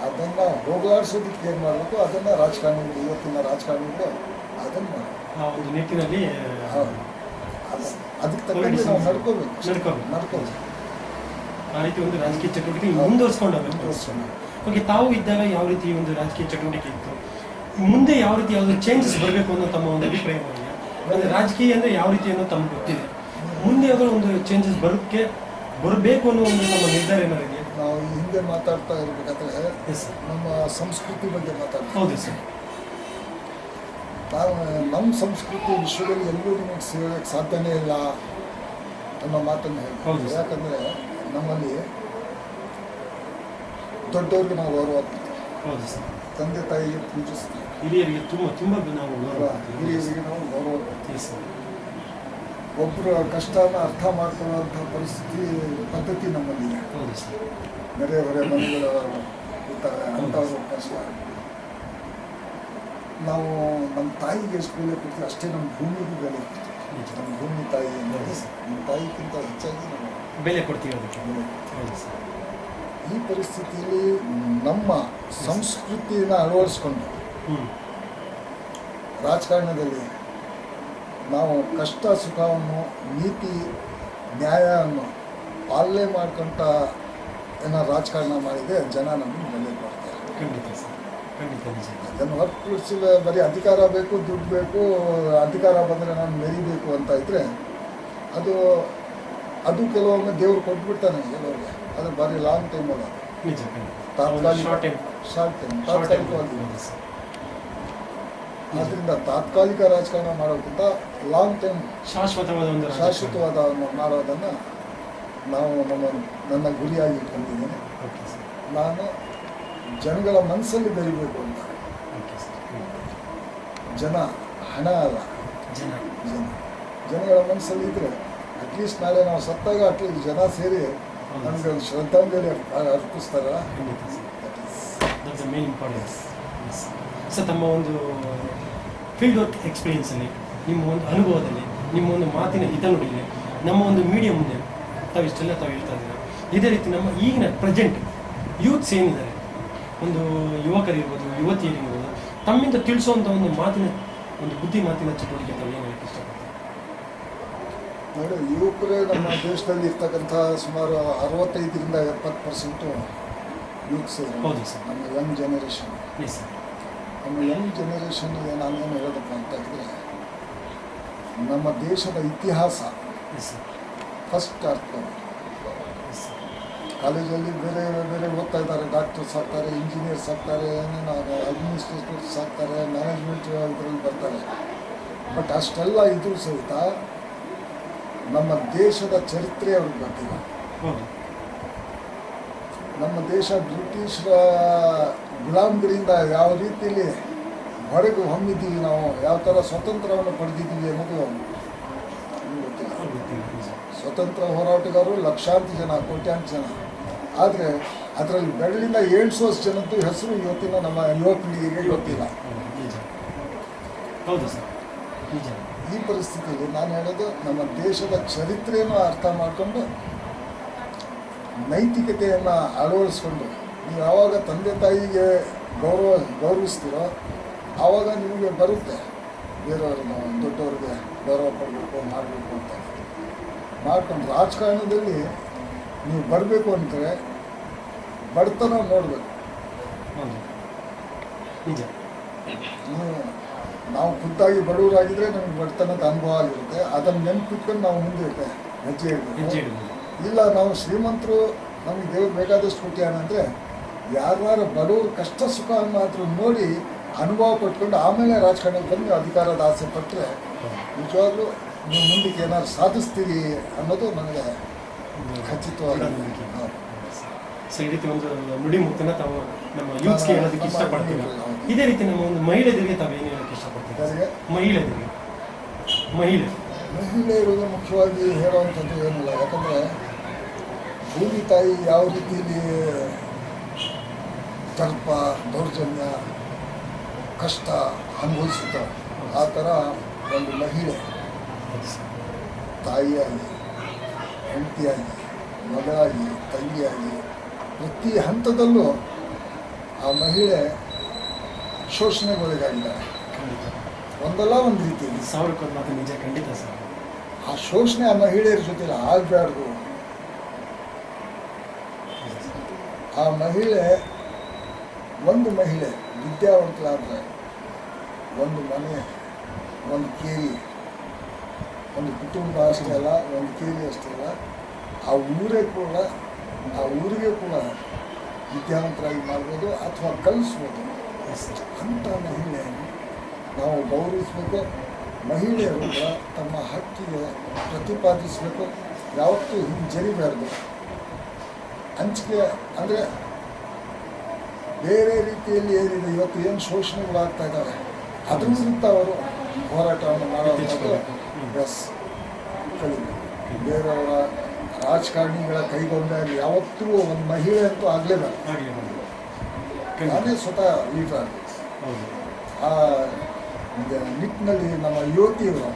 ಅದನ್ನು ಹೋಗಲಾಡಿಸೋದಕ್ಕೆ ಏನು ಮಾಡಬೇಕು, ಅದನ್ನು ರಾಜಕಾರಣಿಗಳು, ಇವತ್ತಿನ ರಾಜಕಾರಣಿಗಳು ಅದನ್ನು ಮಾಡಬೇಕು. ನಿಟ್ಟಿನಲ್ಲಿ ಅದಕ್ಕೆ ತಕ್ಕಂತೆ ನಾವು ನಡ್ಕೋಬೇಕು. ಆ ರೀತಿ ಒಂದು ರಾಜಕೀಯ ಚಟುವಟಿಕೆ ಮುಂದುವರ್ಸ್ಕೊಂಡು ಓಕೆ. ತಾವು ಇದ್ದಾಗ ಯಾವ ರೀತಿ ಒಂದು ರಾಜಕೀಯ ಚಟುವಟಿಕೆ ಇತ್ತು, ಮುಂದೆ ಯಾವ ರೀತಿ ಯಾವುದು ಚೇಂಜಸ್ ಬರಬೇಕು ಅನ್ನೋ ತಮ್ಮ ಒಂದು ಅಭಿಪ್ರಾಯ ಇದೆಯಾ? ಅಂದರೆ ರಾಜಕೀಯ ಅಂದರೆ ಯಾವ ರೀತಿ ಅನ್ನೋ ತಮ್ಗೆ ಗೊತ್ತಿದೆ, ಮುಂದೆ ಯಾವುದೋ ಒಂದು ಚೇಂಜಸ್ ಬರಬೇಕು ಅನ್ನೋ ಒಂದು ನಮ್ಮ ನಿರ್ಧಾರ ಏನಾದ್ರು ಇದೆಯಾ? ನಾವು ಹಿಂದೆ ಮಾತಾಡ್ತಾ ಇರಬೇಕಾದ್ರೆ ನಮ್ಮ ಸಂಸ್ಕೃತಿ ಬಗ್ಗೆ ಮಾತಾಡ್ತೀವಿ. ಹೌದು ಸರ್. ನಾವು ನಮ್ಮ ಸಂಸ್ಕೃತಿ ವಿಶ್ವದಲ್ಲಿ ಎಲ್ಲರೂ ನಿಮಗೆ ಸೇರೋಕ್ಕೆ ಸಾಧ್ಯನೇ ಇಲ್ಲ ಅನ್ನೋ ಮಾತನ್ನು ಹೇಳ್ತೀವಿ. ಯಾಕಂದರೆ ನಮ್ಮಲ್ಲಿ ದೊಡ್ಡವ್ರಿಗೆ ನಾವು ಗೌರವ ಕೊಡ್ತೀವಿ, ಹೌದು ಸರ್. ತಂದೆ ತಾಯಿಗೆ ಪೂಜಿಸ್ತೀವಿ, ಹಿರಿಯರಿಗೆ ತುಂಬ ನಾವು ಗೌರವ ಕೊಡ್ತೀವಿ. ಹಿರಿಯರಿಗೆ ನಾವು ಗೌರವ ಕೊಡ್ತೀವಿ. Yes, sir. ಒಬ್ಬರ ಕಷ್ಟನ ಅರ್ಥ ಮಾಡ್ಕೊಳ್ಳುವಂಥ ಪರಿಸ್ಥಿತಿ ಪದ್ಧತಿ ನಮ್ಮಲ್ಲಿದೆ. ಹೌದು ಸರ್. ನೆರೆ ಹೊರೆ ಮನೆಗಳು ಇರ್ತಾರೆ, ಅಂಥವ್ರ ಕಷ್ಟ ನಾವು ನಮ್ಮ ತಾಯಿಗೆ ಎಷ್ಟು ಬೆಲೆ ಕೊಡ್ತೀವಿ ಅಷ್ಟೇ ನಮ್ಮ ಭೂಮಿಗೂ ಬೆಲೆ ಕೊಡ್ತೀವಿ. ನಮ್ಮ ಭೂಮಿ ತಾಯಿ ಅಂದರೆ ನಮ್ಮ ತಾಯಿಗಿಂತ ಹೆಚ್ಚಾಗಿ ನಾವು ಬೆಲೆ ಕೊಡ್ತೀವಿ ಅದಕ್ಕೆ. ಬೆಲೆ ಹೌದು ಸರ್. ಈ ಪರಿಸ್ಥಿತಿಯಲ್ಲಿ ನಮ್ಮ ಸಂಸ್ಕೃತಿಯನ್ನು ಅಳವಡಿಸ್ಕೊಂಡು ರಾಜಕಾರಣದಲ್ಲಿ ನಾವು ಕಷ್ಟ ಸುಖವನ್ನು ನೀತಿ ನ್ಯಾಯವನ್ನು ಪಾಲನೆ ಮಾಡ್ಕೊಂತ ಏನೋ ರಾಜಕಾರಣ ಮಾಡಿದರೆ ಜನ ನಮಗೆ ಬೆಲೆ ಕೊಡ್ತಾರೆ. ಖಂಡಿತ ಸರ್, ಖಂಡಿತ ನಿಜ. ಅದನ್ನು ಹೊರತುಪಡಿಸಿ ಬರೀ ಅಧಿಕಾರ ಬೇಕು, ದುಡ್ಡು ಬೇಕು, ಅಧಿಕಾರ ಬಂದರೆ ನಾನು ಮೆರಿಬೇಕು ಅಂತ ಇದ್ದರೆ ಅದು ಕೆಲವೊಮ್ಮೆ ದೇವರು ಕೊಟ್ಬಿಡ್ತಾನೆ ಕೆಲವರಿಗೆ. ಅದು ಬರೀ ಲಾಂಗ್ ಟೈಮ್ ಅಲ್ಲ, ನಿಜ ಖಂಡಿತ. ಶಾರ್ಟ್ ಟೈಮ್ ತಾತ್ಕಾಲಿಕವಾಗಿ. ಹೌದು ಸರ್. ಆದ್ದರಿಂದ ತಾತ್ಕಾಲಿಕ ರಾಜಕಾರಣ ಮಾಡೋಕ್ಕಿಂತ ಲಾಂಗ್ ಟೈಮ್ ಶಾಶ್ವತವಾದ ಒಂದು ಶಾಶ್ವತವಾದ ಮಾಡೋದನ್ನು ನಾವು ನನ್ನ ಗುರಿಯಾಗಿ ಇಟ್ಕೊಂಡಿದ್ದೀನಿ. Okay sir. ನಾನು ಜನಗಳ ಮನಸ್ಸಲ್ಲಿ ಬೆಳಿಬೇಕು ಅಂತ. Okay sir. ಜನ ಹಣ ಅಲ್ಲ, ಜನ ಜನಗಳ ಮನಸ್ಸಲ್ಲಿ ಇದ್ದರೆ ಅಟ್ಲೀಸ್ಟ್ ನಾಳೆ ನಾವು ಸತ್ತಾಗ ಅಟ್ಲೀಸ್ಟ್ ಜನ ಸೇರಿ ನಮಗೆ ಒಂದು ಶ್ರದ್ಧಾಂಜಲಿ ಅರ್ಪಿಸ್ತಾರಲ್ಲ. ಖಂಡಿತ sir. That's the main importance. Sir, ತಮ್ಮ ಒಂದು ಫೀಲ್ಡ್ ವರ್ಕ್ ಎಕ್ಸ್ಪೀರಿಯನ್ಸಲ್ಲಿ, ನಿಮ್ಮ ಒಂದು ಅನುಭವದಲ್ಲಿ, ನಿಮ್ಮ ಒಂದು ಮಾತಿನ ಹಿತನುಡಿಯಲ್ಲಿ, ನಮ್ಮ ಒಂದು ಮೀಡಿಯಾ ಮುಂದೆ ತಾವಿಷ್ಟೆಲ್ಲ ಹೇಳ್ತಾ ಇದ್ದೀರಾ. ಇದೇ ರೀತಿ ನಮ್ಮ ಈಗಿನ ಪ್ರೆಸೆಂಟ್ ಯೂತ್ಸ್ ಏನಿದ್ದಾರೆ, ಒಂದು ಯುವಕರಿರ್ಬೋದು, ಯುವತಿಯರಿರ್ಬೋದು, ತಮ್ಮಿಂದ ತಿಳಿಸುವಂಥ ಒಂದು ಮಾತಿನ ಒಂದು ಬುದ್ಧಿ ಮಾತಿನ ಚಟುವಟಿಕೆ ತಾವು ಏನು ಹೇಳಕ್ಕೆ ಇಷ್ಟಪಡ್ತೀವಿ? ನೋಡಿ, ಯುವಕರೇ ನಮ್ಮ ದೇಶದಲ್ಲಿ ಇರ್ತಕ್ಕಂಥ ಸುಮಾರು 65-70% ಯೂತ್ಸ್. ಹೌದು ಸರ್. ನಮ್ಮ ಯಂಗ್ ಜನರೇಷನ್. Yes sir. ನಮ್ಮ ಯಂಗ್ ಜನರೇಷನ್ಗೆ ನಾನೇನು ಹೇಳೋದಪ್ಪ ಅಂತ ಇದ್ದರೆ, ನಮ್ಮ ದೇಶದ ಇತಿಹಾಸ ಎಸ್ ಸರ್. ಫಸ್ಟ್ ಅರ್ಥ. Yes sir. ಕಾಲೇಜಲ್ಲಿ ಬೇರೆ ಬೇರೆ ಓದ್ತಾ ಇದ್ದಾರೆ, ಡಾಕ್ಟರ್ಸ್ ಆಗ್ತಾರೆ, ಇಂಜಿನಿಯರ್ಸ್ ಆಗ್ತಾರೆ, ಏನೇನೋ ಅಡ್ಮಿನಿಸ್ಟ್ರೇಟರ್ಸ್ ಆಗ್ತಾರೆ, ಮ್ಯಾನೇಜ್ಮೆಂಟ್ ಇದರಲ್ಲಿ ಬರ್ತಾರೆ. ಬಟ್ ಅಷ್ಟೆಲ್ಲ ಇದ್ರೂ ಸಹಿತ ನಮ್ಮ ದೇಶದ ಚರಿತ್ರೆ ಅವ್ರಿಗೆ ಗೊತ್ತಿಲ್ಲ. ಹೌದು. ನಮ್ಮ ದೇಶ ಬ್ರಿಟಿಷರ ಗುಲಾಮಗಿರಿಯಿಂದ ಯಾವ ರೀತಿಯಲ್ಲಿ ಹೊರಗೆ ಹೊಮ್ಮಿದ್ದೀವಿ, ನಾವು ಯಾವ ಥರ ಸ್ವತಂತ್ರವನ್ನು ಪಡೆದಿದ್ದೀವಿ ಅನ್ನೋದು ಗೊತ್ತಿಲ್ಲ. ಸ್ವತಂತ್ರ ಹೋರಾಟಗಾರರು ಲಕ್ಷಾಂತರ ಜನ, ಕೋಟ್ಯಾಂತರ ಜನ. ಆದರೆ ಅದರಲ್ಲಿ ಬೆರಳಿಂದ ಏಳ್ಸೋಷ್ಟು ಜನದ್ದು ಹೆಸರು ಇವತ್ತಿನ ನಮ್ಮ ಯುವ ಪೀಳಿಗೆಗೆ ಗೊತ್ತಿಲ್ಲ. ಹೌದು ಸರ್, ನಿಜ. ಈ ಪರಿಸ್ಥಿತಿಯಲ್ಲಿ ನಾನು ಹೇಳೋದು, ನಮ್ಮ ದೇಶದ ಚರಿತ್ರೆಯನ್ನು ಅರ್ಥ ಮಾಡಿಕೊಂಡು ನೈತಿಕತೆಯನ್ನು ಅಳವಡಿಸ್ಕೊಂಡು ನೀವು ಯಾವಾಗ ತಂದೆ ತಾಯಿಗೆ ಗೌರವಿಸ್ತೀರೋ ಆವಾಗ ನಿಮಗೆ ಬರುತ್ತೆ ಬೇರೆಯವ್ರನ್ನ, ದೊಡ್ಡವ್ರಿಗೆ ಗೌರವ ಕೊಡಬೇಕು, ಮಾಡಬೇಕು ಅಂತ ಮಾಡ್ಕೊಂಡು ರಾಜಕಾರಣದಲ್ಲಿ ನೀವು ಬರಬೇಕು ಅಂದರೆ ಬಡತನ ನೋಡಬೇಕು. ನಿಜ. ನಾವು ಖುದ್ದಾಗಿ ಬಡವರಾಗಿದ್ದರೆ ನಮಗೆ ಬಡತನದ ಅನುಭವ ಆಗಿರುತ್ತೆ. ಅದನ್ನು ನೆನಪಿಟ್ಕೊಂಡು ನಾವು ಮುಂದೆ ಹೆಜ್ಜೆ ಇಡಬೇಕು. ಇಲ್ಲ ನಾವು ಶ್ರೀಮಂತರು, ನಮಗೆ ದೇವ್ರು ಬೇಕಾದಷ್ಟು ಕೊಟ್ಟಿಯಾನಂದರೆ ಯಾರು ಬಡವರು ಕಷ್ಟ ಸುಖ ಮಾತ್ರ ನೋಡಿ ಅನುಭವ ಪಟ್ಕೊಂಡು ಆಮೇಲೆ ರಾಜಕಾರಣಕ್ಕೆ ಬಂದು ಅಧಿಕಾರದ ಆಸೆ ಪಟ್ಟರೆ ನಿಜವಾಗ್ಲೂ ನೀವು ಮುಂದಕ್ಕೆ ಏನಾದ್ರು ಸಾಧಿಸ್ತೀರಿ ಅನ್ನೋದು ನನಗೆ ಖಚಿತವಾದ ನಂಬಿಕೆ. ಸೊ ಈ ರೀತಿ ಒಂದು ನುಡಿ ಮುಕ್ತನ ತಾವು ನಮ್ಮ ಯೂತ್ಸ್ಗೆ ಹೇಳೋದಕ್ಕೆ ಇಷ್ಟಪಡ್ತೀವಿ. ಇದೇ ರೀತಿ ನಮ್ಮ ಒಂದು ಮಹಿಳೆಯರಿಗೆ ತಾವು ಏನು ಹೇಳೋಕ್ಕೆ ಇಷ್ಟಪಡ್ತೀವಿ? ಮಹಿಳೆಯರಿಗೆ ಮುಖ್ಯವಾಗಿ ಹೇಳುವಂಥದ್ದು ಏನಿಲ್ಲ. ಯಾಕಂದರೆ ಭೂಮಿ ತಾಯಿ ಯಾವ ರೀತಿಯಲ್ಲಿ ದರ್ಪ, ದೌರ್ಜನ್ಯ, ಕಷ್ಟ ಅನುಭವಿಸುತ್ತಾರೆ, ಆ ಥರ ಒಂದು ಮಹಿಳೆ ತಾಯಿಯಾಗಿ, ಹೆಂಡತಿಯಾಗಿ, ಮಗಳಾಗಿ, ತಂಗಿಯಾಗಿ ಪ್ರತಿ ಹಂತದಲ್ಲೂ ಆ ಮಹಿಳೆ ಶೋಷಣೆಗೊಳಗಾಗಿದ್ದಾರೆ. ಒಂದಲ್ಲ ಒಂದು ರೀತಿಯಲ್ಲಿ 1000 ಮಾತು ನಿಜ, ಖಂಡಿತ ಸರ್. ಆ ಶೋಷಣೆ ಆ ಮಹಿಳೆಯರ ಜೊತೆಲಿ ಆಗಬಾರ್ದು. ಆ ಒಂದು ಮಹಿಳೆ ವಿದ್ಯಾವಂತರಾದರೆ ಒಂದು ಮನೆ, ಒಂದು ಕೇರಿ, ಒಂದು ಕುಟುಂಬ ಅಷ್ಟೇ ಅಲ್ಲ, ಒಂದು ಕೇರಿ ಅಷ್ಟೇ ಅಲ್ಲ, ಆ ಊರಿಗೆ ಕೂಡ ವಿದ್ಯಾವಂತರಾಗಿ ಮಾಡ್ಬೋದು ಅಥವಾ ಕಲಿಸ್ಬೋದು. ಅಂಥ ಮಹಿಳೆಯನ್ನು ನಾವು ಗೌರವಿಸಬೇಕು. ಮಹಿಳೆಯರು ಕೂಡ ತಮ್ಮ ಹಕ್ಕಿಗೆ ಪ್ರತಿಪಾದಿಸಬೇಕು. ಯಾವತ್ತೂ ಹಿಂಜರಿಬಾರ್ದು. ಹಂಚಿಕೆ ಅಂದರೆ ಬೇರೆ ರೀತಿಯಲ್ಲಿ ಏನಿದೆ ಇವತ್ತು ಏನು ಶೋಷಣೆಗಳಾಗ್ತಾ ಇದ್ದಾವೆ ಅದ್ರ ವಿರುದ್ಧ ಅವರು ಹೋರಾಟವನ್ನು ಮಾಡುವಂಥದ್ದು ಎಸ್ ಕಲಿಬೇಕು. ಬೇರೆಯವರ ರಾಜಕಾರಣಿಗಳ ಕೈಗೊಂಡಾಗ ಯಾವತ್ತೂ ಒಂದು ಮಹಿಳೆ ಅಂತೂ ಆಗಲೇಬೇಕು. ನಾನೇ ಸ್ವತಃ ಲೀಡರ್ ಆಗಬೇಕು. ಆ ನಿಟ್ಟಿನಲ್ಲಿ ನಮ್ಮ ಯುವತಿಯರು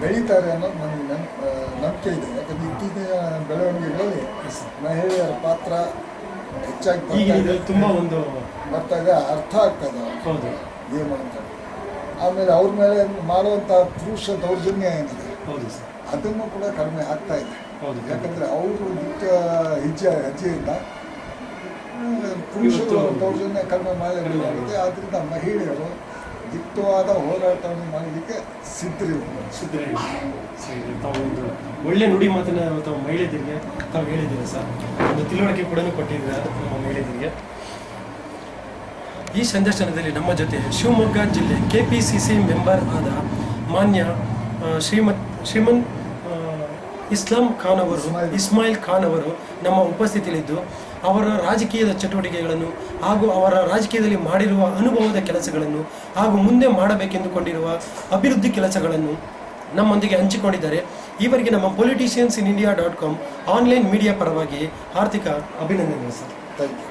ಬೆಳೀತಾರೆ ಅನ್ನೋದು ನನಗೆ ನಂಬಿಕೆ ಇದೆ. ಯಾಕಂದರೆ ಇತ್ತೀಚಿನ ಬೆಳವಣಿಗೆಗಳಲ್ಲಿ ಮಹಿಳೆಯರ ಪಾತ್ರ ಹೆಚ್ಚಾಗಿ ಬರ್ತಾ ಇದೆ, ಅರ್ಥ ಆಗ್ತಾ ಇದೆ ಏನು ಅಂತ. ಆಮೇಲೆ ಅವ್ರ ಮೇಲೆ ಮಾಡುವಂಥ ಪುರುಷ ದೌರ್ಜನ್ಯ ಏನಿದೆ ಅದನ್ನು ಕೂಡ ಕಡಿಮೆ ಆಗ್ತಾ ಇದೆ. ಯಾಕಂದರೆ ಅವರು ಹೆಜ್ಜೆಯಿಂದ ಪುರುಷರು ದೌರ್ಜನ್ಯ ಕಡಿಮೆ ಮಾಡಲಿಕ್ಕೆ, ಆದ್ದರಿಂದ ಮಹಿಳೆಯರು ದಿಟ್ಟವಾದ ಹೋರಾಟವನ್ನು ಮಾಡಲಿಕ್ಕೆ ಸಿದ್ಧರಿದ್ದಾರೆ. ತಾವೊಂದು ಒಳ್ಳೆ ನುಡಿ ಮಾತನ್ನ ತಾವು ಮಹಿಳೆಯರಿಗೆ ತಾವು ಹೇಳಿದ್ದೀರಾ ಸರ್, ಒಂದು ತಿಳುವಳಿಕೆ ಕೂಡ ಕೊಟ್ಟಿದ್ದಾರೆ ನಮ್ಮ ಮಹಿಳೆಯರಿಗೆ. ಈ ಸಂದರ್ಶನದಲ್ಲಿ ನಮ್ಮ ಜೊತೆ ಶಿವಮೊಗ್ಗ ಜಿಲ್ಲೆ KPCC ಮೆಂಬರ್ ಆದ ಮಾನ್ಯ ಶ್ರೀಮಂತ್ ಇಸ್ಮಾಯಿಲ್ ಖಾನ್ ಅವರು ನಮ್ಮ ಉಪಸ್ಥಿತಿಯಲ್ಲಿದ್ದು ಅವರ ರಾಜಕೀಯದ ಚಟುವಟಿಕೆಗಳನ್ನು ಹಾಗೂ ಅವರ ರಾಜಕೀಯದಲ್ಲಿ ಮಾಡಿರುವ ಅನುಭವದ ಕೆಲಸಗಳನ್ನು ಹಾಗೂ ಮುಂದೆ ಮಾಡಬೇಕೆಂದುಕೊಂಡಿರುವ ಅಭಿವೃದ್ಧಿ ಕೆಲಸಗಳನ್ನು ನಮ್ಮೊಂದಿಗೆ ಹಂಚಿಕೊಂಡಿದ್ದಾರೆ. ಇವರಿಗೆ ನಮ್ಮ politiciansinIndia.com ಆನ್ಲೈನ್ ಮೀಡಿಯಾ ಪರವಾಗಿ ಹಾರ್ದಿಕ ಅಭಿನಂದನೆಗಳು ಸರ್. Thank you.